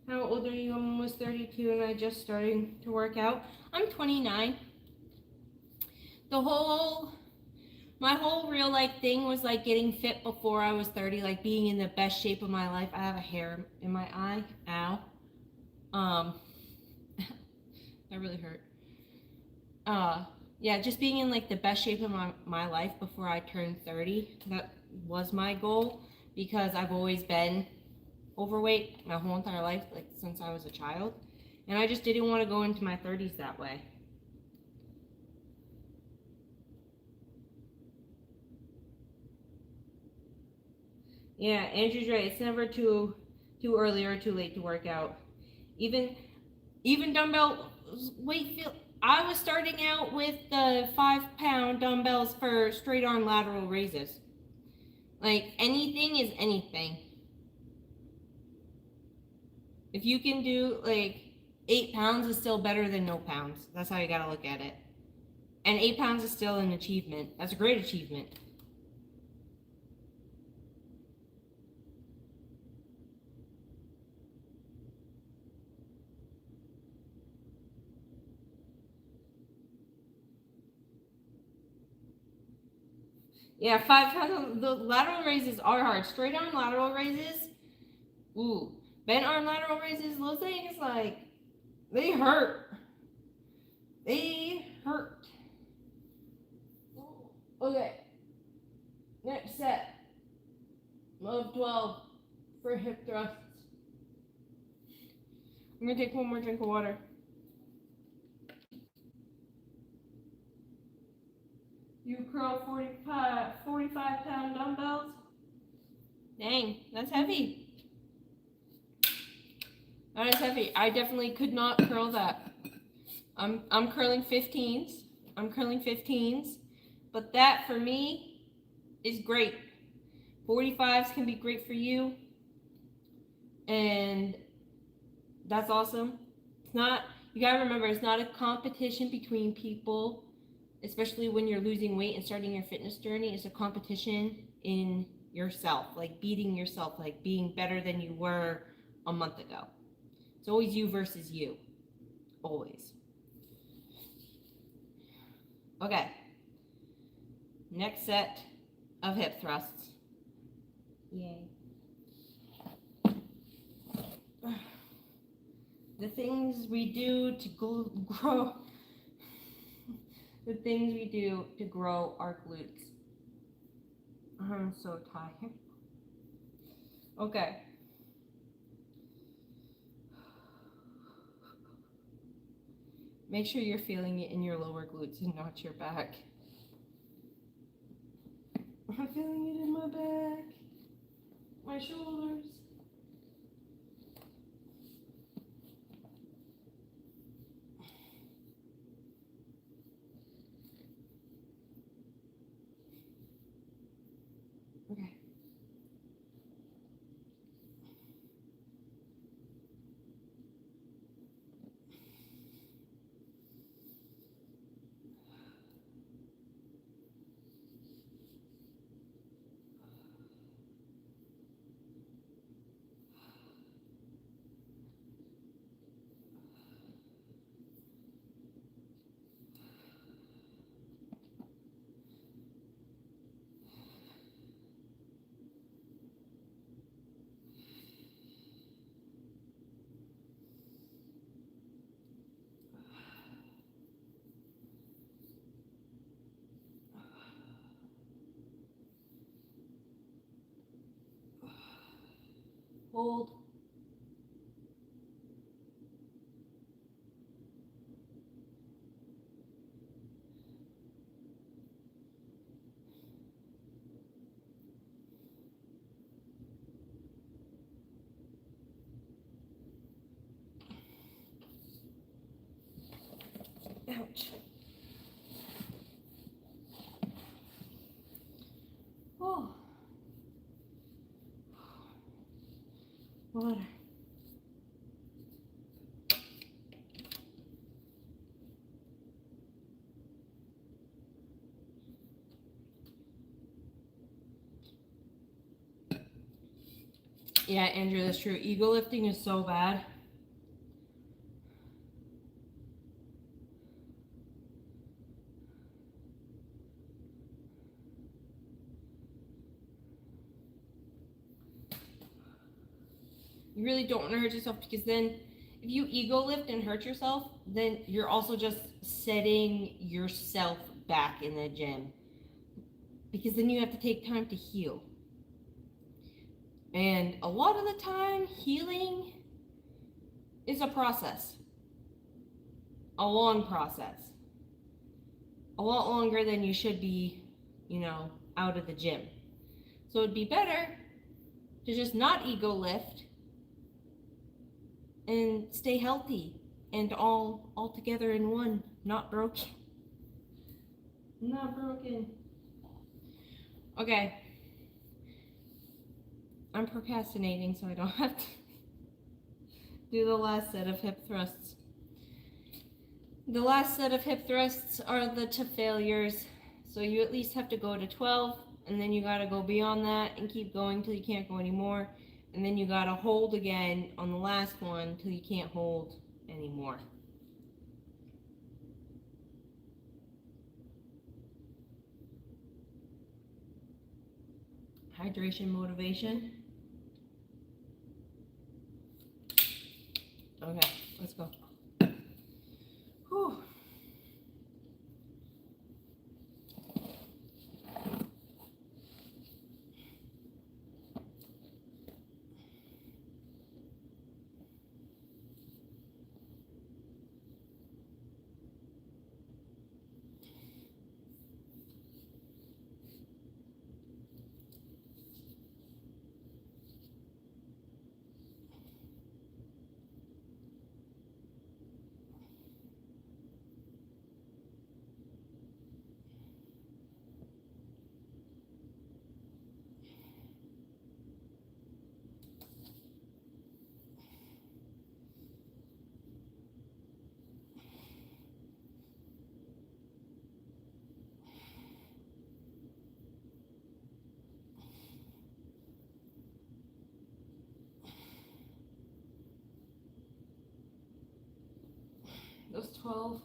How old are you? I'm almost 32 and I just starting to work out. I'm 29. My whole real life thing was like getting fit before I was 30, like being in the best shape of my life. I have a hair in my eye. Ow. That really hurt. Yeah, just being in like the best shape of my life before I turned 30. That was my goal because I've always been overweight my whole entire life, like since I was a child, and I just didn't want to go into my 30s that way. Yeah, Andrew's right. It's never too early or too late to work out. Even dumbbell weight field. I was starting out with the 5-pound dumbbells for straight arm lateral raises. Like anything is anything. If you can do like 8 pounds is still better than no pounds. That's how you gotta look at it. And 8 pounds is still an achievement. That's a great achievement. Yeah, 5 pounds. The lateral raises are hard. Straight arm lateral raises. Ooh. Bent arm lateral raises, those things like They hurt. They hurt. Okay. Next set of 12 for hip thrusts. I'm going to take one more drink of water. You curl 45-pound dumbbells. Dang, that's heavy. That is heavy. I definitely could not curl that. I'm curling 15s. I'm curling 15s. But that for me is great. 45s can be great for you. And that's awesome. It's not, you gotta remember, it's not a competition between people, especially when you're losing weight and starting your fitness journey. It's a competition in yourself, like beating yourself, like being better than you were a month ago. It's always you versus you. Always. Okay. Next set of hip thrusts. Yay. The things we do to grow. The things we do to grow our glutes. I'm so tired. Okay. Make sure you're feeling it in your lower glutes and not your back. I'm feeling it in my back, my shoulders. Okay. Hold. Ouch. Oh. Water. Yeah, Andrew, that's true. Ego lifting is so bad. You really don't want to hurt yourself, because then if you ego lift and hurt yourself, then you're also just setting yourself back in the gym, because then you have to take time to heal. And a lot of the time, healing is a process. A long process. A lot longer than you should be, out of the gym. So it'd be better to just not ego lift and stay healthy and all together in one, not broken. Not broken. Okay. I'm procrastinating so I don't have to do the last set of hip thrusts. The last set of hip thrusts are the to failures. So you at least have to go to 12, and then you gotta go beyond that and keep going till you can't go anymore. And then you gotta hold again on the last one till you can't hold anymore. Hydration motivation. Okay, let's go. Those 12.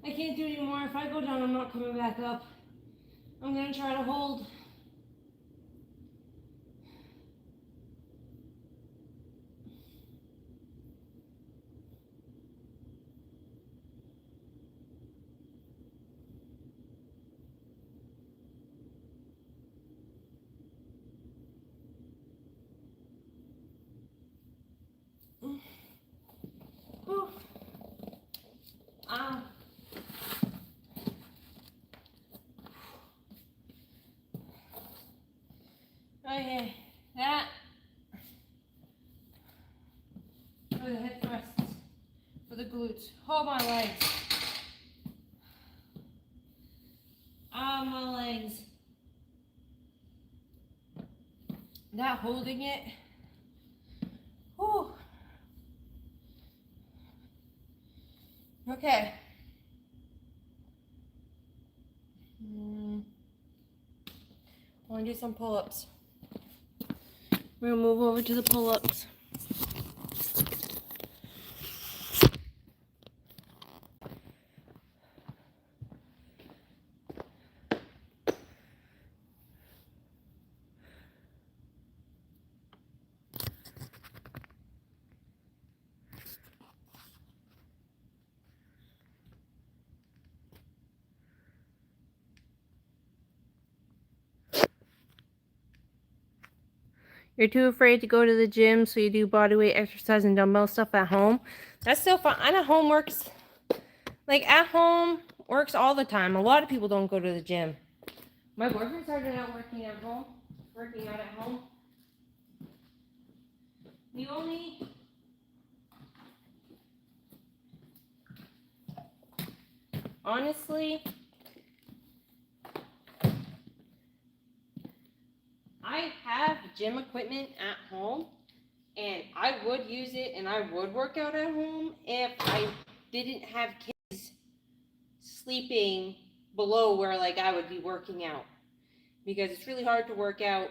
I can't do anymore. If I go down, I'm not coming back up. I'm gonna try to hold. Ooh. Okay, that for the hip thrusts, for the glutes. Hold my legs. My legs. Not holding it. Whew. Okay. I want to do some pull-ups. We're going to move over to the pull-ups. You're too afraid to go to the gym, so you do bodyweight exercise and dumbbell stuff at home. That's still fun. And at home works. Like, at home works all the time. A lot of people don't go to the gym. My boyfriend started out working out at home. Honestly, I have gym equipment at home, and I would use it and I would work out at home if I didn't have kids sleeping below where like I would be working out, because it's really hard to work out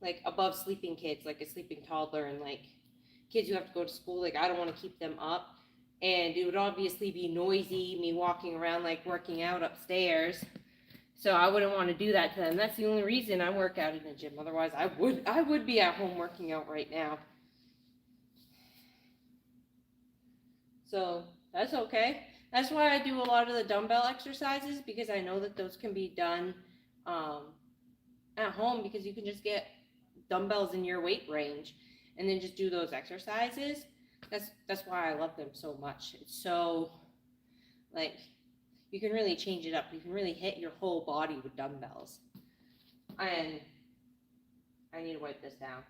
like above sleeping kids, like a sleeping toddler and like kids who have to go to school. Like, I don't want to keep them up, and it would obviously be noisy, me walking around like working out upstairs. So I wouldn't want to do that to them. That's the only reason I work out in the gym. Otherwise, I would be at home working out right now. So that's okay. That's why I do a lot of the dumbbell exercises, because I know that those can be done at home, because you can just get dumbbells in your weight range and then just do those exercises. That's why I love them so much. It's so, like, you can really change it up. You can really hit your whole body with dumbbells. And I need to wipe this down.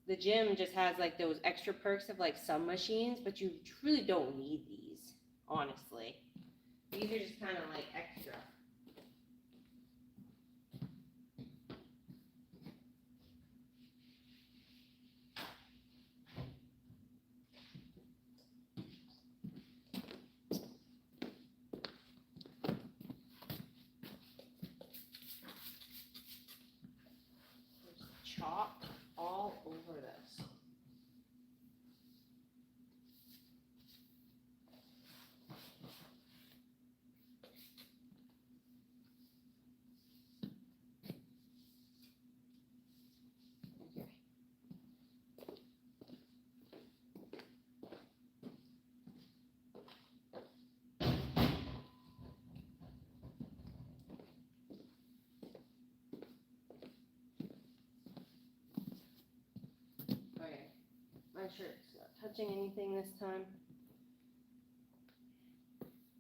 The gym just has like those extra perks of like some machines, but you really don't need these, honestly. These are just kind of like extra. Chalk all over this. Okay, my shirt's not touching anything this time.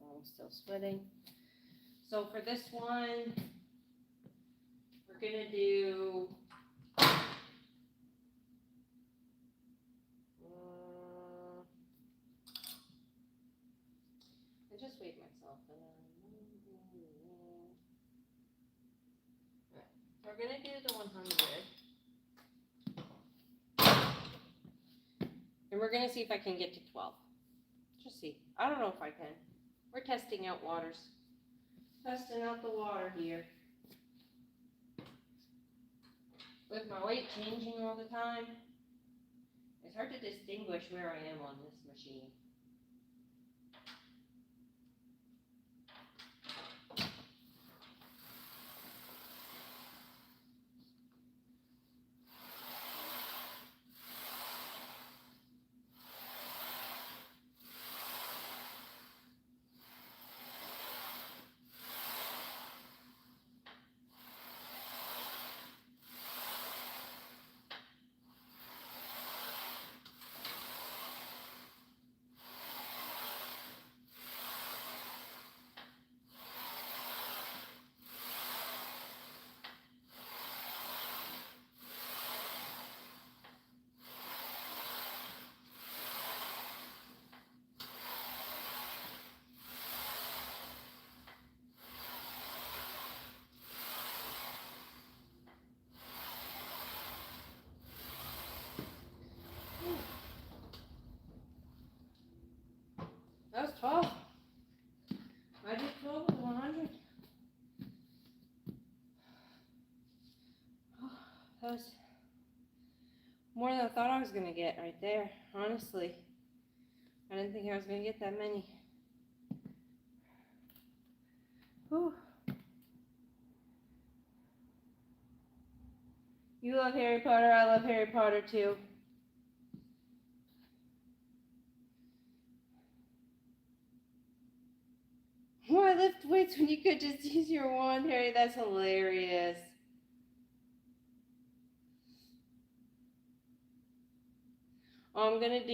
I'm still sweating. So for this one, we're gonna do I just weighed myself. We're gonna do the 100. And we're gonna see if I can get to 12. Just see. I don't know if I can. We're testing out waters. Testing out the water here. With my weight changing all the time, it's hard to distinguish where I am on this machine. That was 12. I did 12 with 100. That was more than I thought I was going to get right there, honestly. I didn't think I was going to get that many. Whew. You love Harry Potter, I love Harry Potter too. Why lift weights when you could just use your wand, Harry? That's hilarious. Oh, I'm gonna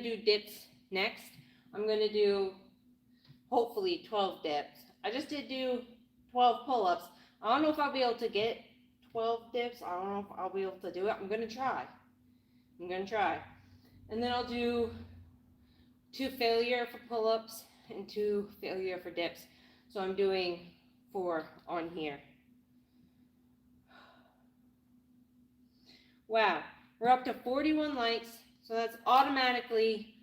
do dips next. I'm gonna do hopefully 12 dips. I just did do 12 pull-ups. I don't know if I'll be able to get 12 dips. I don't know if I'll be able to do it. I'm gonna try. And then I'll do 2 failure for pull-ups and 2 failure for dips. So I'm doing 4 on here. Wow, we're up to 41 likes. So that's automatically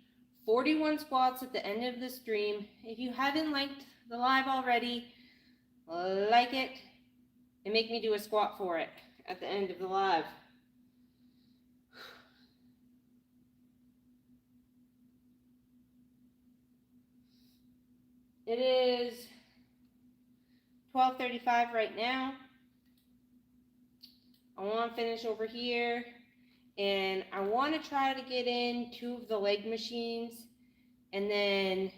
41 squats at the end of the stream. If you haven't liked the live already, like it and make me do a squat for it at the end of the live. It is 12:35 right now. I want to finish over here, and I want to try to get in 2 of the leg machines, and then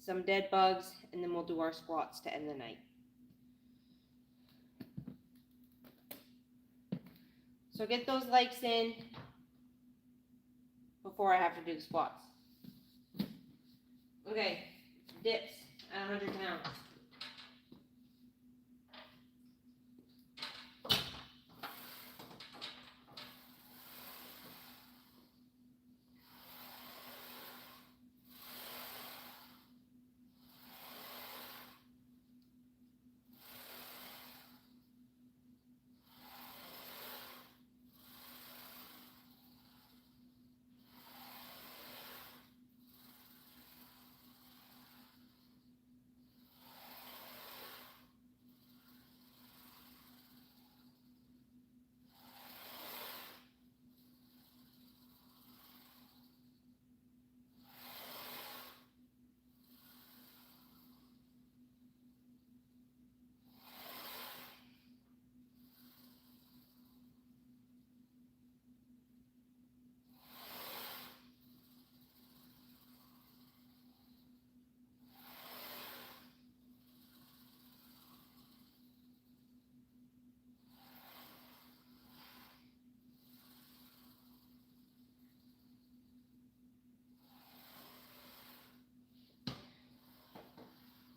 some dead bugs, and then we'll do our squats to end the night. So get those likes in before I have to do the squats. Okay, dips at 100 pounds.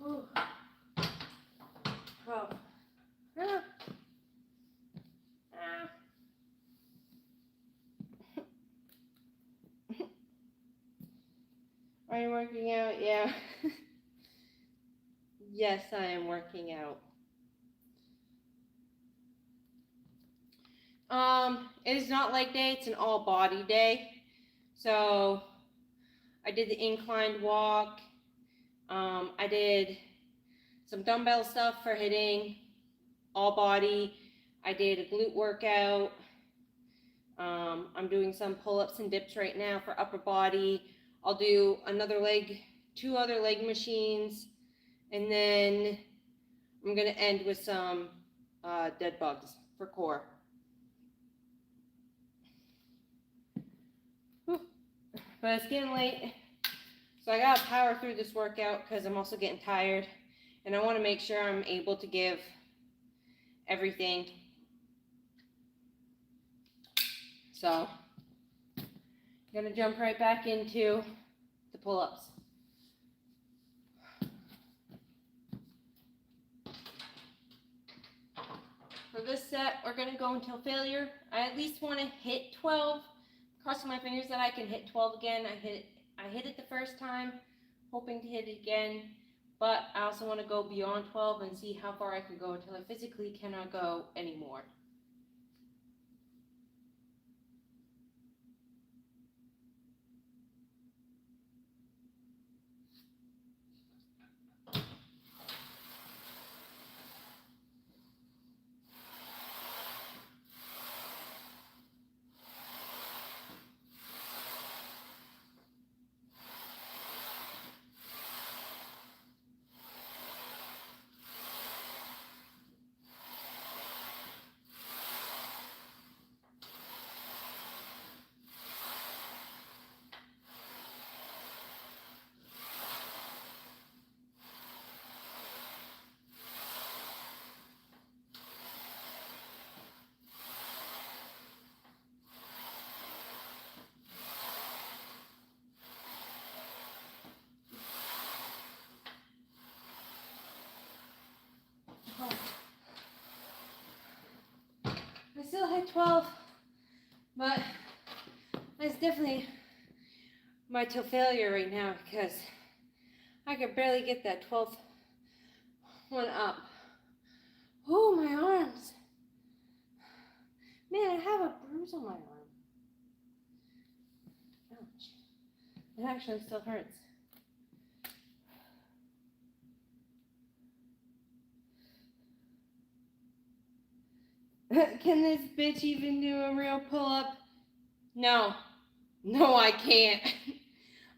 Ooh. 12. Ah. Ah. Are you working out? Yeah. Yes, I am working out. It is not leg day, it's an all body day. So I did the inclined walk. I did some dumbbell stuff for hitting all body. I did a glute workout. I'm doing some pull-ups and dips right now for upper body. I'll do another leg, 2 other leg machines, and then I'm gonna end with some dead bugs for core. Whew. But it's getting late, so I gotta power through this workout because I'm also getting tired, and I want to make sure I'm able to give everything. So I'm gonna jump right back into the pull-ups. For this set, we're gonna go until failure. I at least want to hit 12. Crossing my fingers that I can hit 12 again. I hit it the first time, hoping to hit it again, but I also want to go beyond 12 and see how far I can go until I physically cannot go anymore. I still hit 12, but it's definitely my till failure right now because I could barely get that 12th one up. Oh, my arms. Man, I have a bruise on my arm. Ouch. It actually still hurts. Can this bitch even do a real pull-up? No. No, I can't.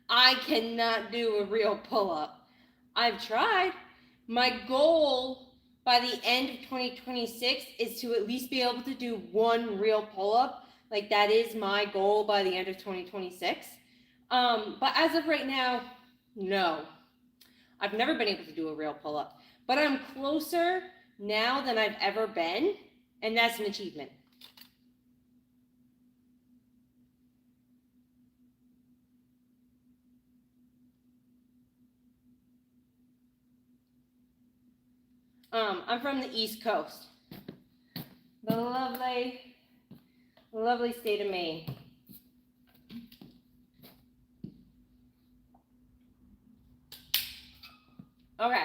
I cannot do a real pull-up. I've tried. My goal by the end of 2026 is to at least be able to do 1 real pull-up. Like, that is my goal by the end of 2026. But as of right now, no. I've never been able to do a real pull-up. But I'm closer now than I've ever been, and that's an achievement. I'm from the East Coast, the lovely, lovely state of Maine. Okay.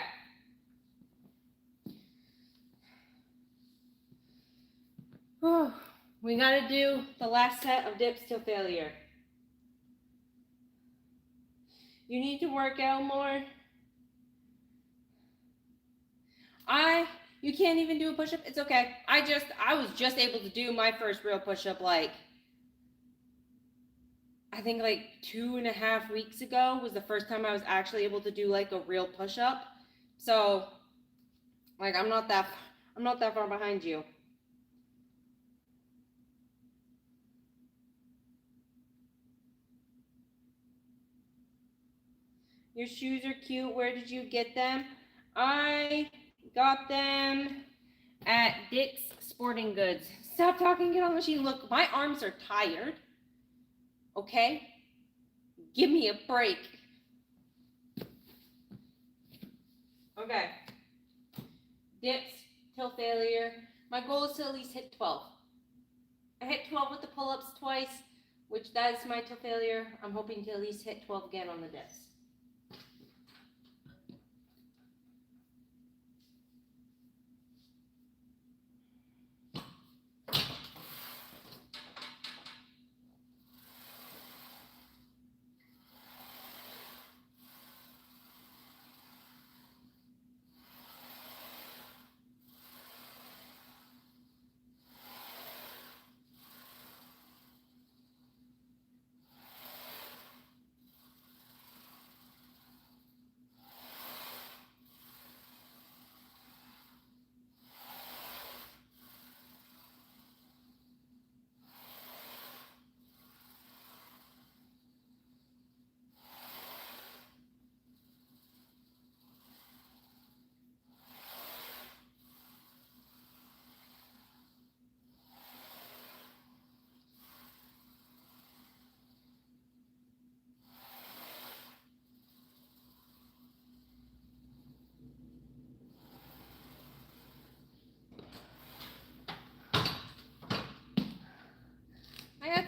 Whew. We gotta do the last set of dips till failure. You need to work out more. You can't even do a push-up. It's okay. I was just able to do my first real push-up I think 2.5 weeks ago was the first time I was actually able to do a real push-up. So I'm not that far behind you. Your shoes are cute. Where did you get them? I got them at Dick's Sporting Goods. Stop talking, get on the machine. Look, my arms are tired. Okay? Give me a break. Okay. Dips till failure. My goal is to at least hit 12. I hit 12 with the pull-ups twice, which that is my till failure. I'm hoping to at least hit 12 again on the dips.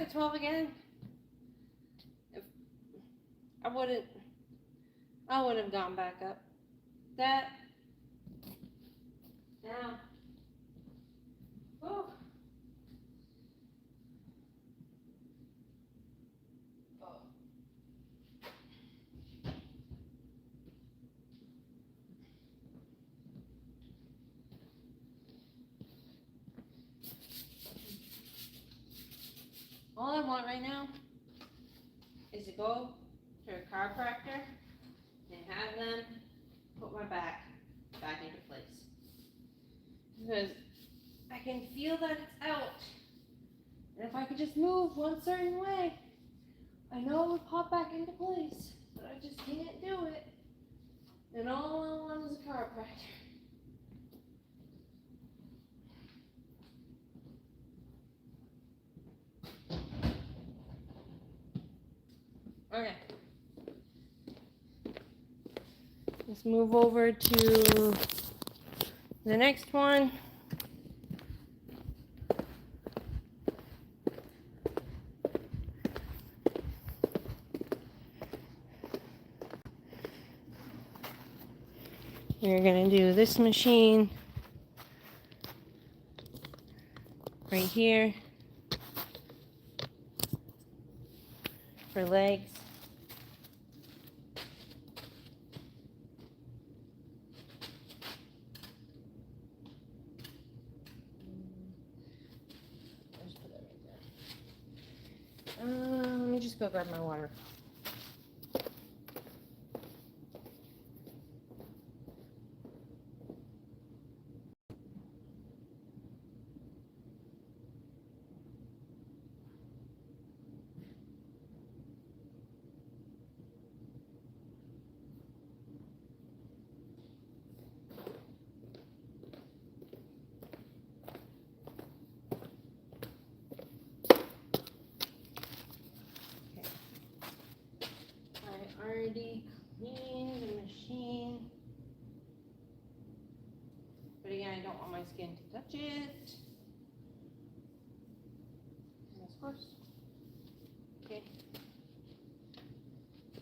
at 12 again. If I wouldn't have gone back up. That. Now. Whew. All I want right now is to go to a chiropractor and have them put my back into place. Because I can feel that it's out. And if I could just move one certain way, I know it would pop back into place. But I just can't do it. And all I want is a chiropractor. Okay. Let's move over to the next one. We're going to do this machine right here for legs. Let me just go grab my water. Already cleaned the machine, but again, I don't want my skin to touch it. And of course, okay.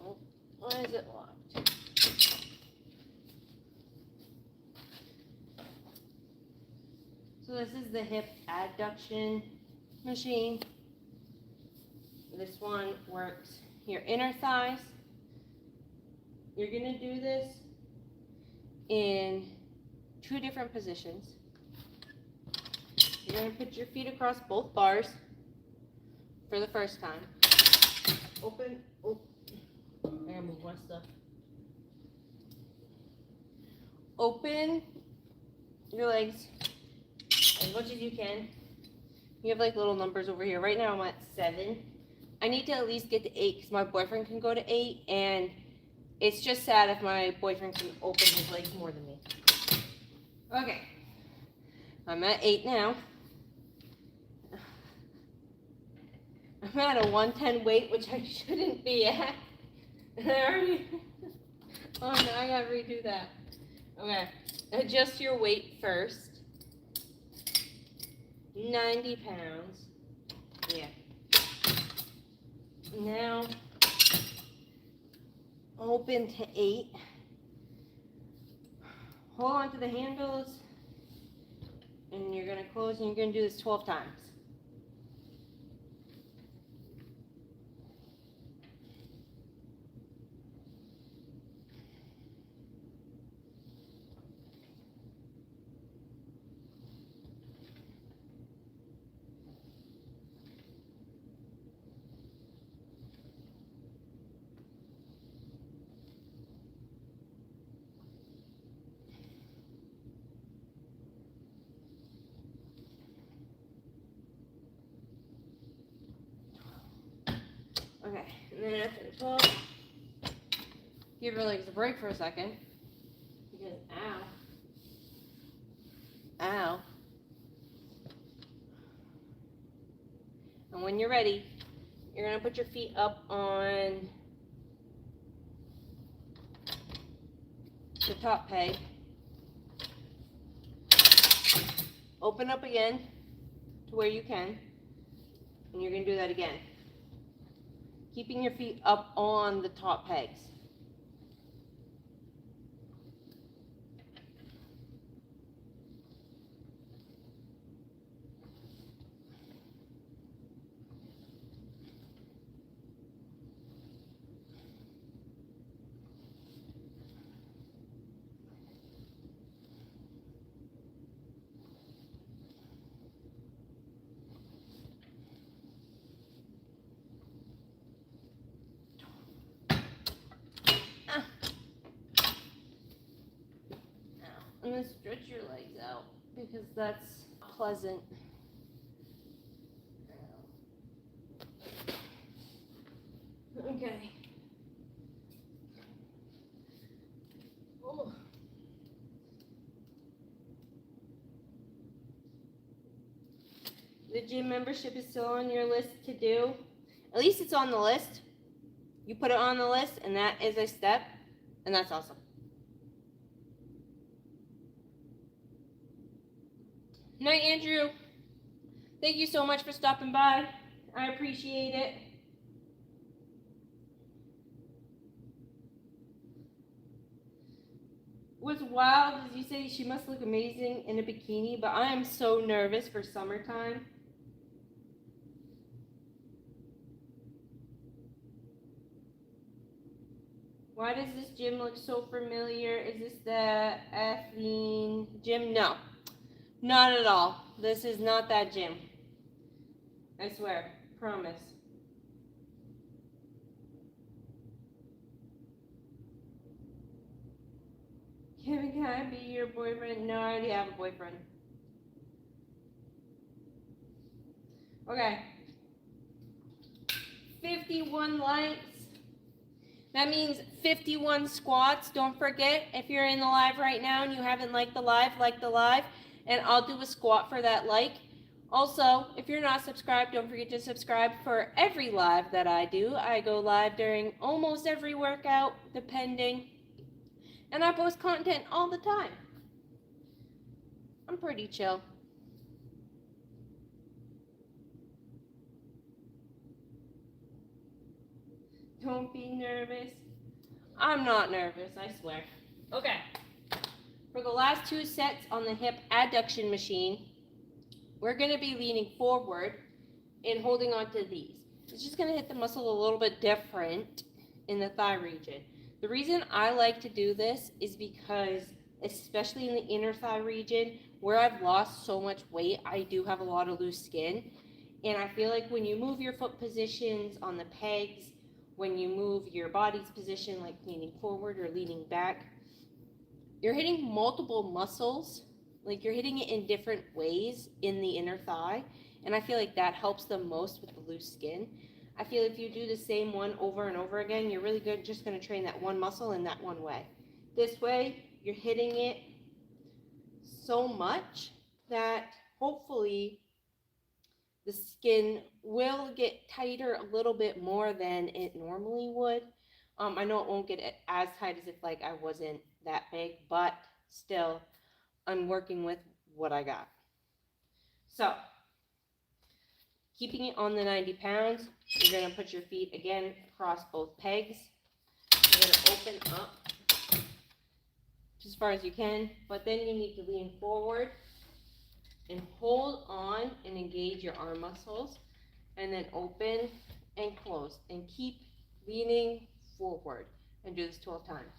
Oh, why is it locked? So this is the hip adduction machine. This one works your inner thighs. You're going to do this in 2 different positions. You're going to put your feet across both bars for the first time. Open. Oh, I gotta move my stuff. Open your legs as much as you can. You have like little numbers over here. Right now I'm at 7. I need to at least get to 8 because my boyfriend can go to 8, and it's just sad if my boyfriend can open his legs more than me. Okay. I'm at 8 now. I'm at a 110 weight, which I shouldn't be at. And I already... Oh no, I gotta redo that. Okay. Adjust your weight first. 90 pounds. Yeah. Now... open to 8. Hold on to the handles, and you're going to close, and you're going to do this 12 times. Okay, and then after the 12, give your legs a break for a second, because ow. And when you're ready, you're going to put your feet up on the top peg. Open up again to where you can. And you're going to do that again. Keeping your feet up on the top pegs. I'm going to stretch your legs out because that's pleasant. Okay. Oh. The gym membership is still on your list to do. At least it's on the list. You put it on the list, and that is a step, and that's awesome. Night, Andrew. Thank you so much for stopping by. I appreciate it. What's wild is you say she must look amazing in a bikini, but I am so nervous for summertime. Why does this gym look so familiar? Is this the Athene gym? No, not at all. This is not that gym. I swear, promise. Kevin, can I be your boyfriend? No, I already have a boyfriend. Okay. 51 likes. That means 51 squats. Don't forget, if you're in the live right now and you haven't liked the live, like the live, and I'll do a squat for that like. Also, if you're not subscribed, don't forget to subscribe for every live that I do. I go live during almost every workout, depending. And I post content all the time. I'm pretty chill. Don't be nervous. I'm not nervous, I swear. Okay. For the last 2 sets on the hip adduction machine, we're going to be leaning forward and holding on to these. It's just going to hit the muscle a little bit different in the thigh region. The reason I like to do this is because, especially in the inner thigh region, where I've lost so much weight, I do have a lot of loose skin. And I feel like when you move your foot positions on the pegs, when you move your body's position, like leaning forward or leaning back, you're hitting multiple muscles. Like you're hitting it in different ways in the inner thigh. And I feel like that helps the most with the loose skin. I feel if you do the same one over and over again, you're really good just going to train that one muscle in that one way. This way, you're hitting it so much that hopefully the skin will get tighter a little bit more than it normally would. I know it won't get as tight as if like I wasn't that big, but still, I'm working with what I got. So, keeping it on the 90 pounds, you're going to put your feet again across both pegs. You're going to open up as far as you can, but then you need to lean forward and hold on and engage your arm muscles, and then open and close, and keep leaning forward, and do this 12 times.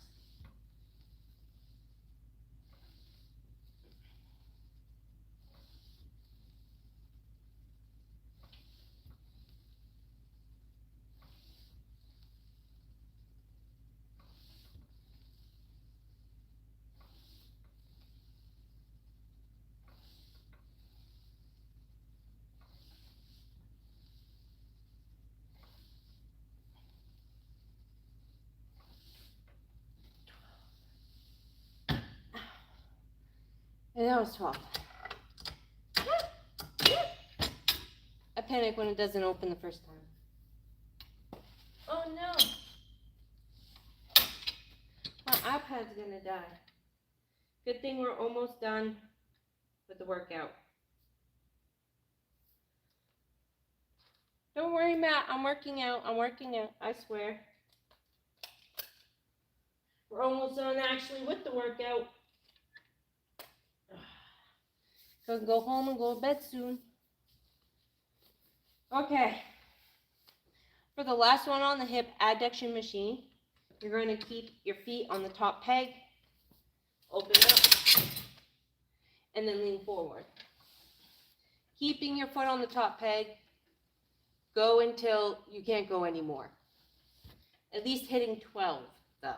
And that was 12. I panic when it doesn't open the first time. Oh no! My iPad's gonna die. Good thing we're almost done with the workout. Don't worry, Matt. I'm working out. I'm working out. I swear. We're almost done actually with the workout. So I can go home and go to bed soon. Okay. For the last one on the hip adduction machine, you're going to keep your feet on the top peg, open up, and then lean forward. Keeping your foot on the top peg, go until you can't go anymore. At least hitting 12, though.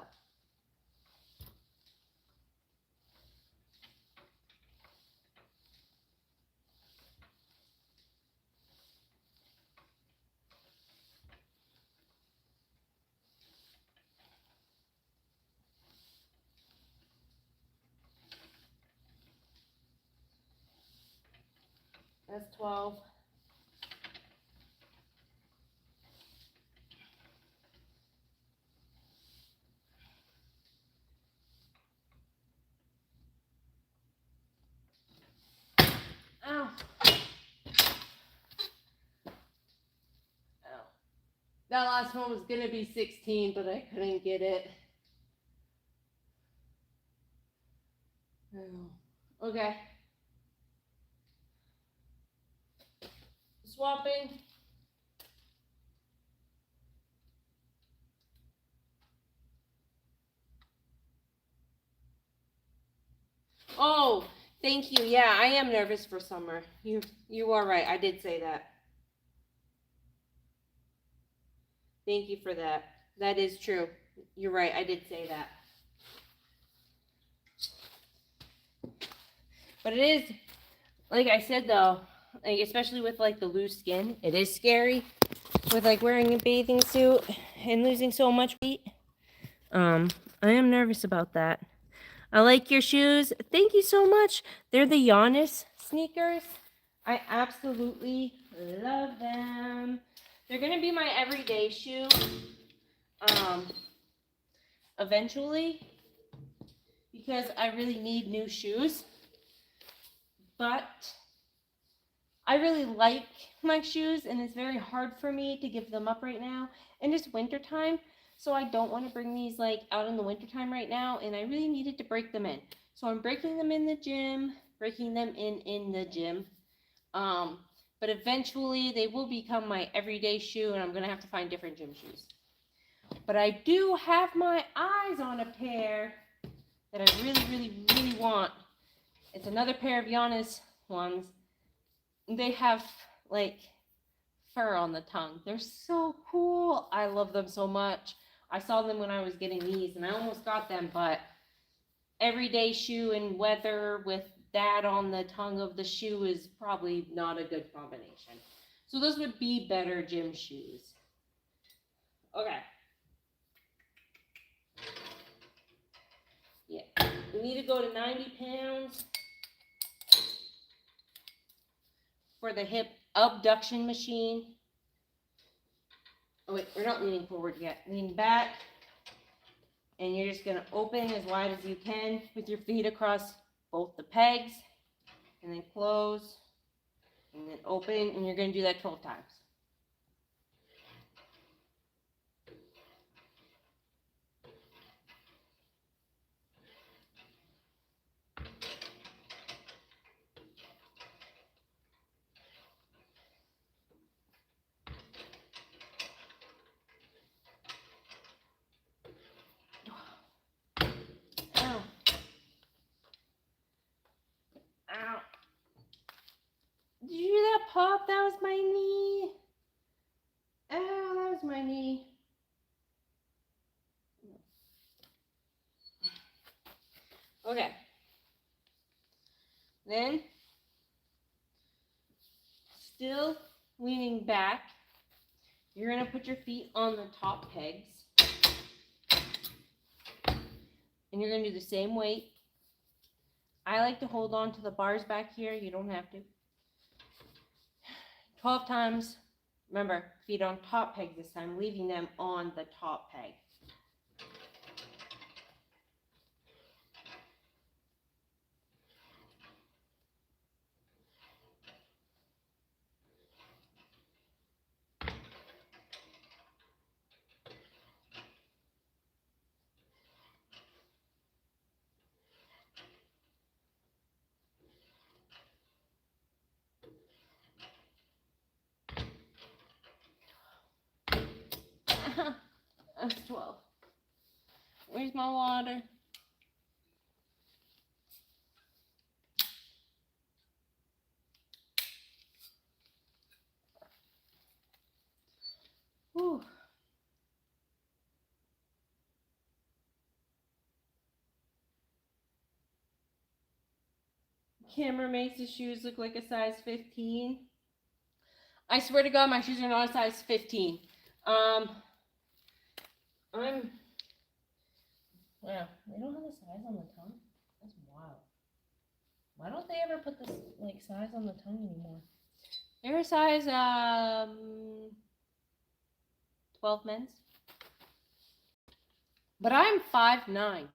That's 12. Ow. Ow. That last one was going to be 16, but I couldn't get it. Ow. Okay. Swapping. Oh, thank you. Yeah, I am nervous for summer. You are right. I did say that. Thank you for that. That is true. You're right. I did say that. But it is, like I said though, like especially with like the loose skin, it is scary with like wearing a bathing suit and losing so much weight. I am nervous about that. I like your shoes. Thank you so much. They're the Giannis sneakers. I absolutely love them. They're going to be my everyday shoe eventually because I really need new shoes. But I really like my shoes and it's very hard for me to give them up right now. And it's wintertime. So I don't want to bring these like out in the wintertime right now, and I really needed to break them in. So I'm breaking them in the gym, breaking them in the gym. But eventually they will become my everyday shoe, and I'm going to have to find different gym shoes. But I do have my eyes on a pair that I really, really, really want. It's another pair of Giannis ones. They have like fur on the tongue. They're so cool. I love them so much. I saw them when I was getting these and I almost got them, but everyday shoe and weather with that on the tongue of the shoe is probably not a good combination. So those would be better gym shoes. Okay. Yeah. We need to go to 90 pounds for the hip abduction machine. Oh wait, we're not leaning forward yet. Lean back. And you're just going to open as wide as you can with your feet across both the pegs. And then close. And then open. And you're going to do that 12 times. Ow. Ow. Did you hear that pop? That was my knee. Ow, that was my knee. Okay. Then, still leaning back, you're going to put your feet on the top pegs. And you're going to do the same weight. I like to hold on to the bars back here. You don't have to. 12 times. Remember, feet on top peg this time, leaving them on the top peg. That's 12. Where's my water? Whew. Camera makes the shoes look like a size 15. I swear to God, my shoes are not a size 15. Wow, they don't have a size on the tongue. That's wild. Why don't they ever put this like size on the tongue anymore? They're a size 12 men's. But I'm 5'9".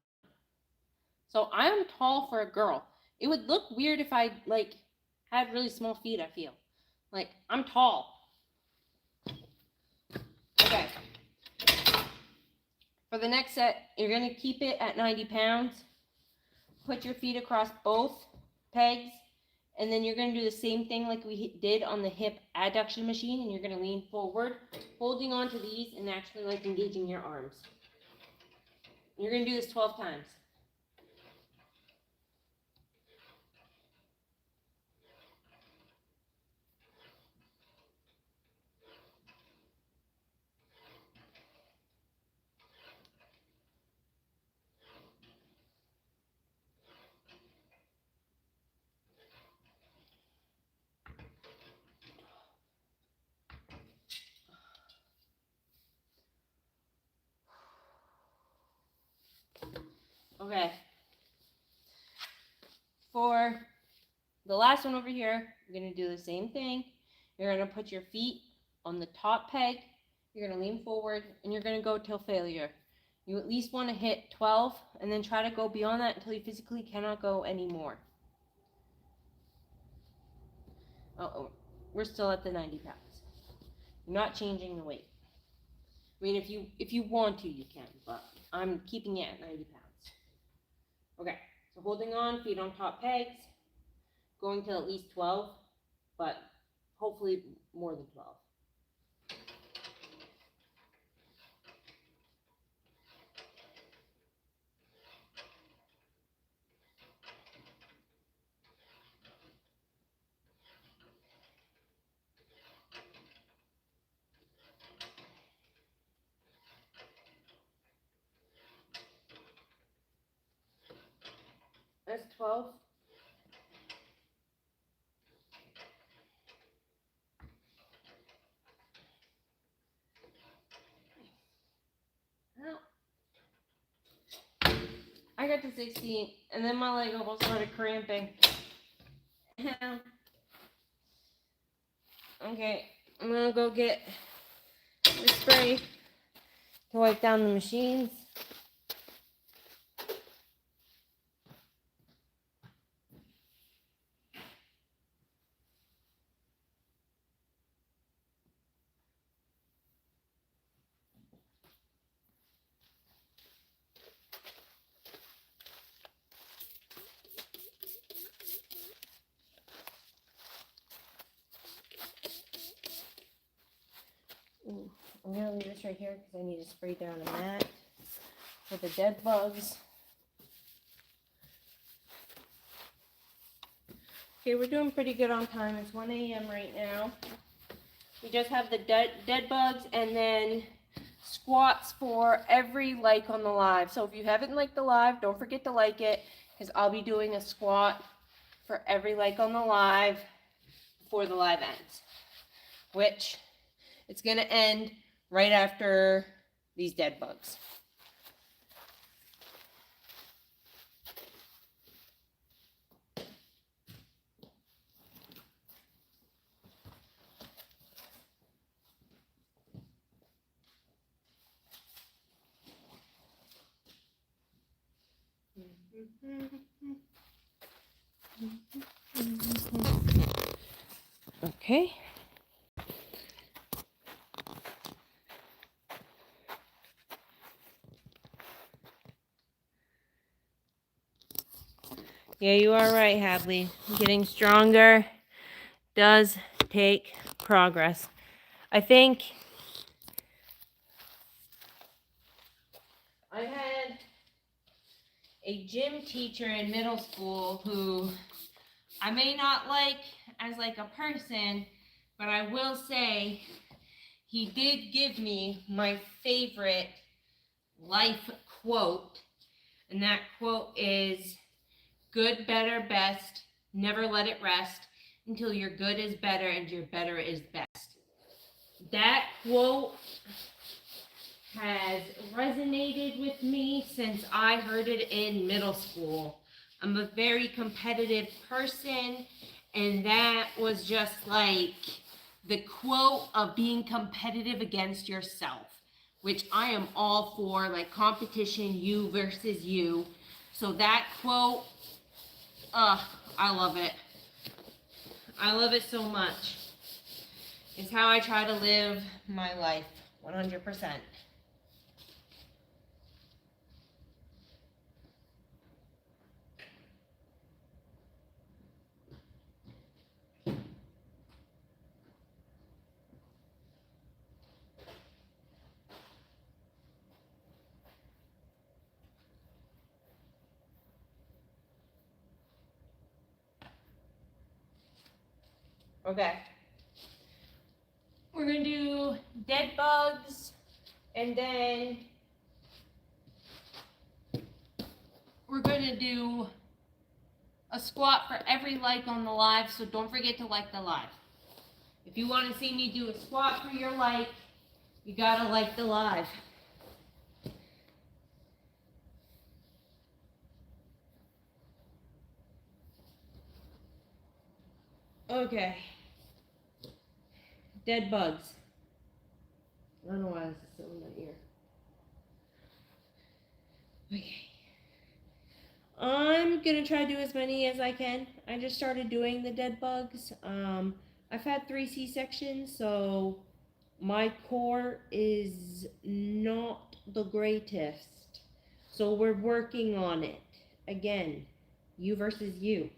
So I'm tall for a girl. It would look weird if I like had really small feet, I feel. Like I'm tall. Okay. For the next set, you're going to keep it at 90 pounds. Put your feet across both pegs. And then you're going to do the same thing like we did on the hip adduction machine. And you're going to lean forward, holding on to these and actually like engaging your arms. You're going to do this 12 times. Okay. For the last one over here, you're going to do the same thing. You're going to put your feet on the top peg. You're going to lean forward, and you're going to go till failure. You at least want to hit 12, and then try to go beyond that until you physically cannot go anymore. Uh-oh. We're still at the 90 pounds. You're not changing the weight. I mean, if you want to, you can, but I'm keeping it at 90 pounds. Okay, so holding on, feet on top pegs, going to at least 12, but hopefully more than 12. That's 12. I got to 16, and then my leg almost started cramping. Okay, I'm gonna go get the spray to wipe down the machines. I'm going to leave this right here because I need to spray down a mat for the dead bugs. Okay, we're doing pretty good on time. It's 1 a.m. right now. We just have the dead bugs and then squats for every like on the live. So if you haven't liked the live, don't forget to like it because I'll be doing a squat for every like on the live before the live ends, which it's going to end right after these dead bugs. Okay. Yeah, you are right, Hadley. Getting stronger does take progress. I think I had a gym teacher in middle school who I may not like as like a person, but I will say he did give me my favorite life quote, and that quote is, "Good, better, best, never let it rest until your good is better and your better is best." That quote has resonated with me since I heard it in middle school. I'm a very competitive person, and that was just like the quote of being competitive against yourself, which I am all for, like competition, you versus you. So that quote, I love it. I love it so much. It's how I try to live my life, 100%. Okay. We're going to do dead bugs, and then we're going to do a squat for every like on the live, so don't forget to like the live. If you want to see me do a squat for your like, you got to like the live. Okay. Dead bugs. I don't know why this is still in my ear. Okay. I'm gonna try to do as many as I can. I just started doing the dead bugs. I've had 3 C-sections, so my core is not the greatest. So we're working on it. Again, you versus you.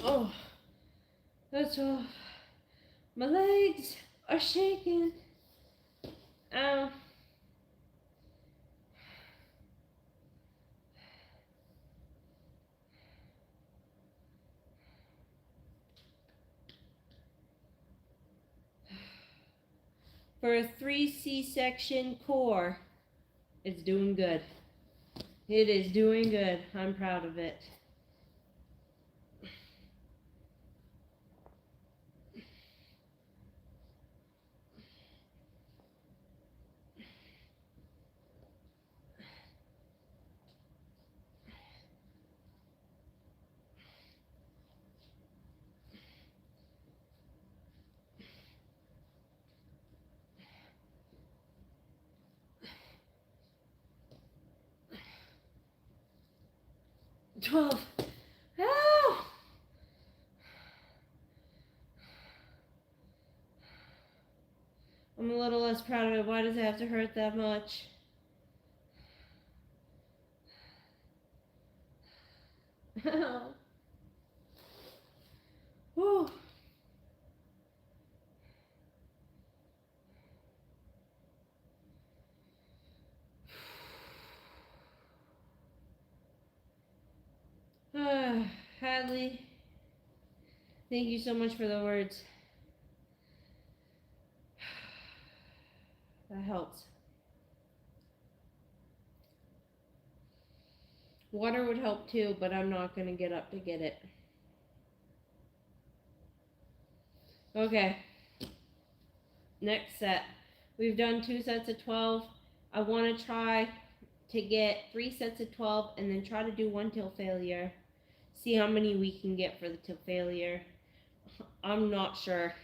Oh, that's all. My legs are shaking. Ow. For a 3 C-section core, it's doing good. It is doing good. I'm proud of it. $12. Ow! I'm a little less proud of it. Why does it have to hurt that much? Ow. Whew. Hadley, thank you so much for the words. That helps. Water would help too, but I'm not going to get up to get it. Okay. Next set. We've done 2 sets of 12. I want to try to get 3 sets of 12 and then try to do 1 till failure. See how many we can get for the till failure. I'm not sure.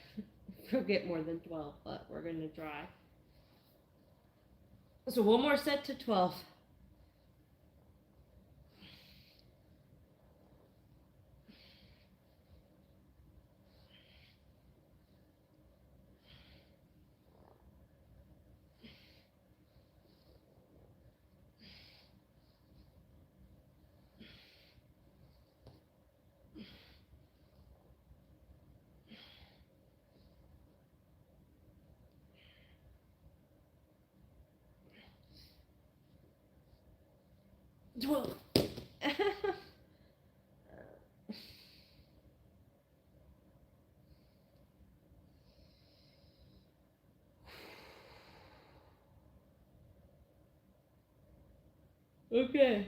we'll get more than 12, but we're going to try. So one more set to 12. Okay.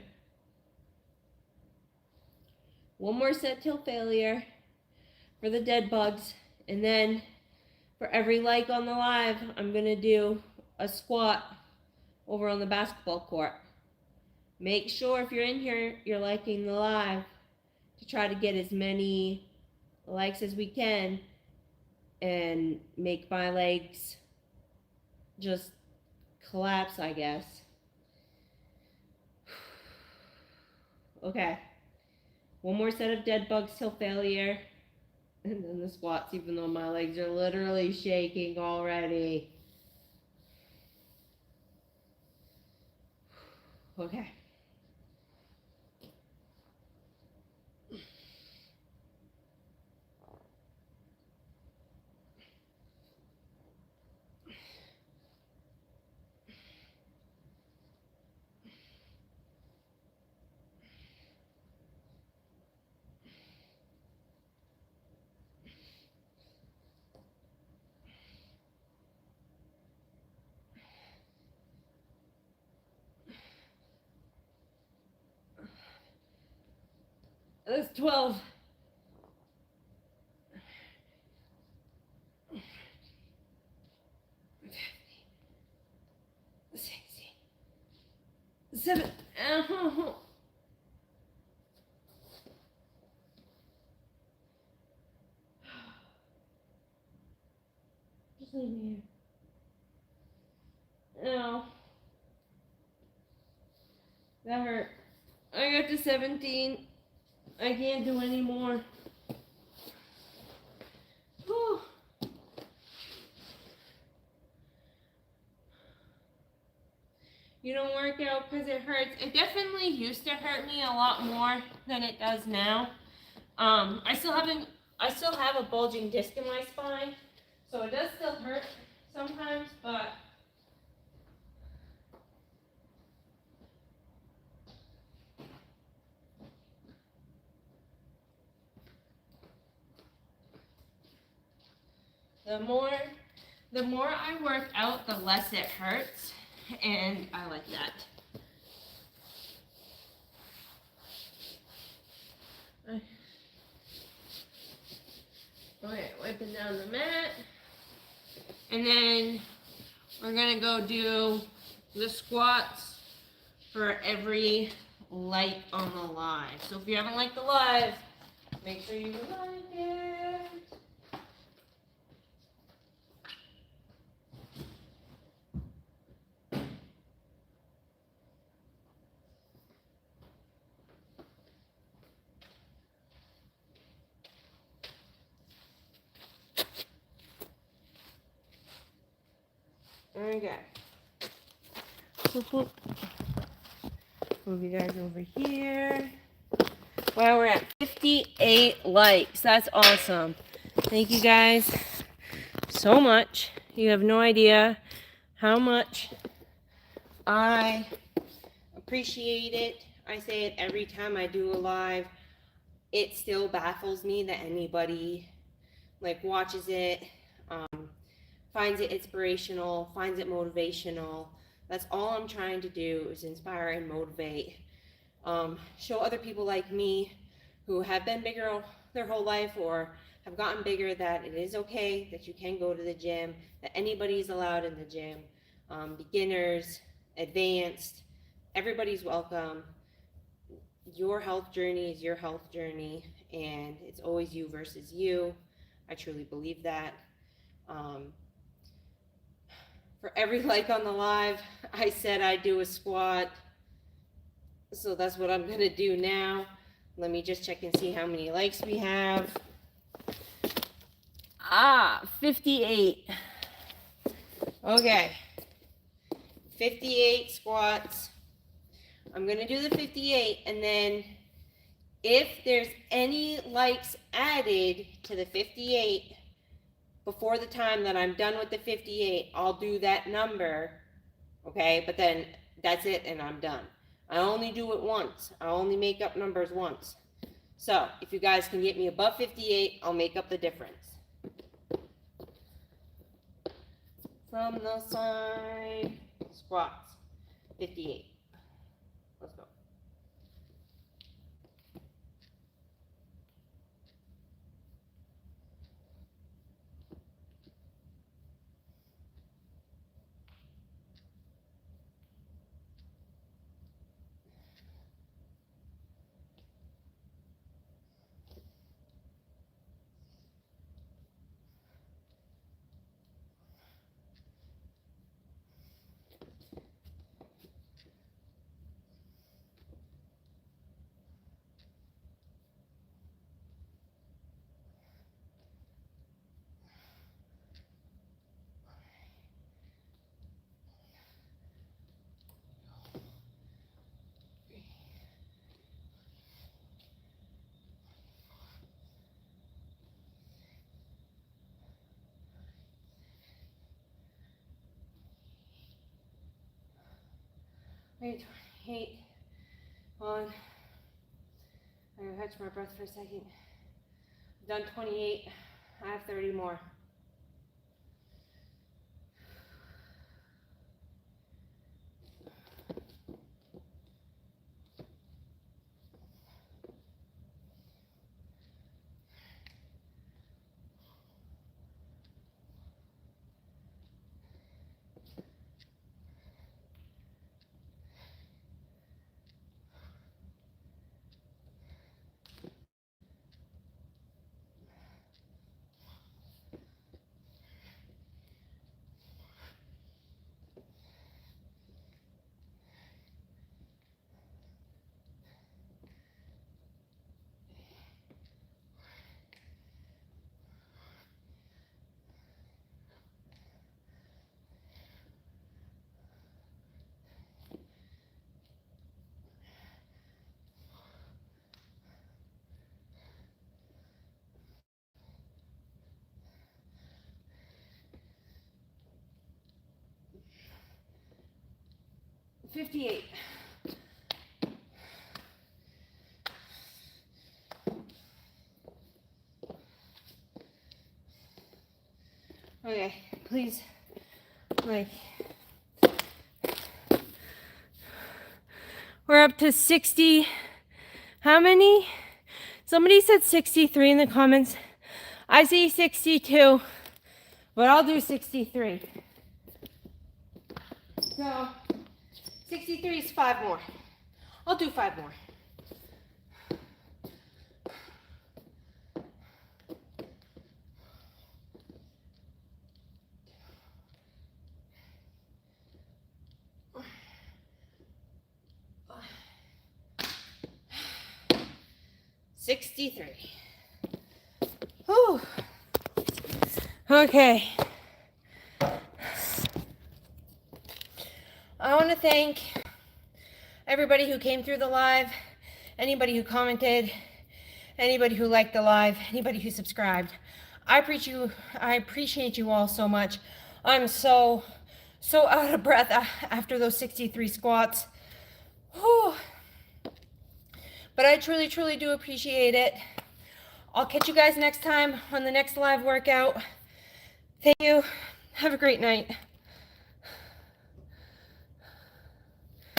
One more set till failure for the dead bugs. And then for every like on the live, I'm going to do a squat over on the basketball court. Make sure if you're in here, you're liking the live to try to get as many likes as we can and make my legs just collapse, I guess. Okay. One more set of dead bugs till failure. And then the squats, even though my legs are literally shaking already. Okay. That's 12. 16. 7. Just leave me here. Ow. That hurt. I got to 17. I can't do any more. Whew. You don't work out because it hurts. It definitely used to hurt me a lot more than it does now. I still have a bulging disc in my spine, so it does still hurt sometimes, but the more I work out, the less it hurts, and I like that. Okay, wiping down the mat, and then we're gonna go do the squats for every like on the live. So if you haven't liked the live, make sure you like it. Okay. Move you guys over here. Wow, we're at 58 likes. That's awesome. Thank you guys so much. You have no idea how much I appreciate it. I say it every time I do a live. It still baffles me that anybody watches it, finds it inspirational, finds it motivational. That's all I'm trying to do is inspire and motivate. Show other people like me who have been bigger their whole life or have gotten bigger that it is okay, that you can go to the gym, that anybody is allowed in the gym. Beginners, advanced, everybody's welcome. Your health journey is your health journey, and it's always you versus you. I truly believe that. For every like on the live, I said I'd do a squat. So that's what I'm going to do now. Let me just check and see how many likes we have. 58. Okay. 58 squats. I'm going to do the 58, and then if there's any likes added to the 58 before the time that I'm done with the 58, I'll do that number, okay? But then that's it, and I'm done. I only do it once. I only make up numbers once. So if you guys can get me above 58, I'll make up the difference. From the side, squats, 58. Let's go. Wait, 28 on. I gotta catch my breath for a second. Done 28. I have 30 more. $58. Okay, please, like, we're up to 60. How many? Somebody said 63 in the comments. I see 62, but I'll do 63. So 63 is 5 more. I'll do 5 more. $63. Whew. Okay. I want to thank everybody who came through the live, anybody who commented, anybody who liked the live, anybody who subscribed. I appreciate you all so much. I'm so out of breath after those 63 squats. Whew. But I truly do appreciate it. I'll catch you guys next time on the next live workout. Thank you. Have a great night.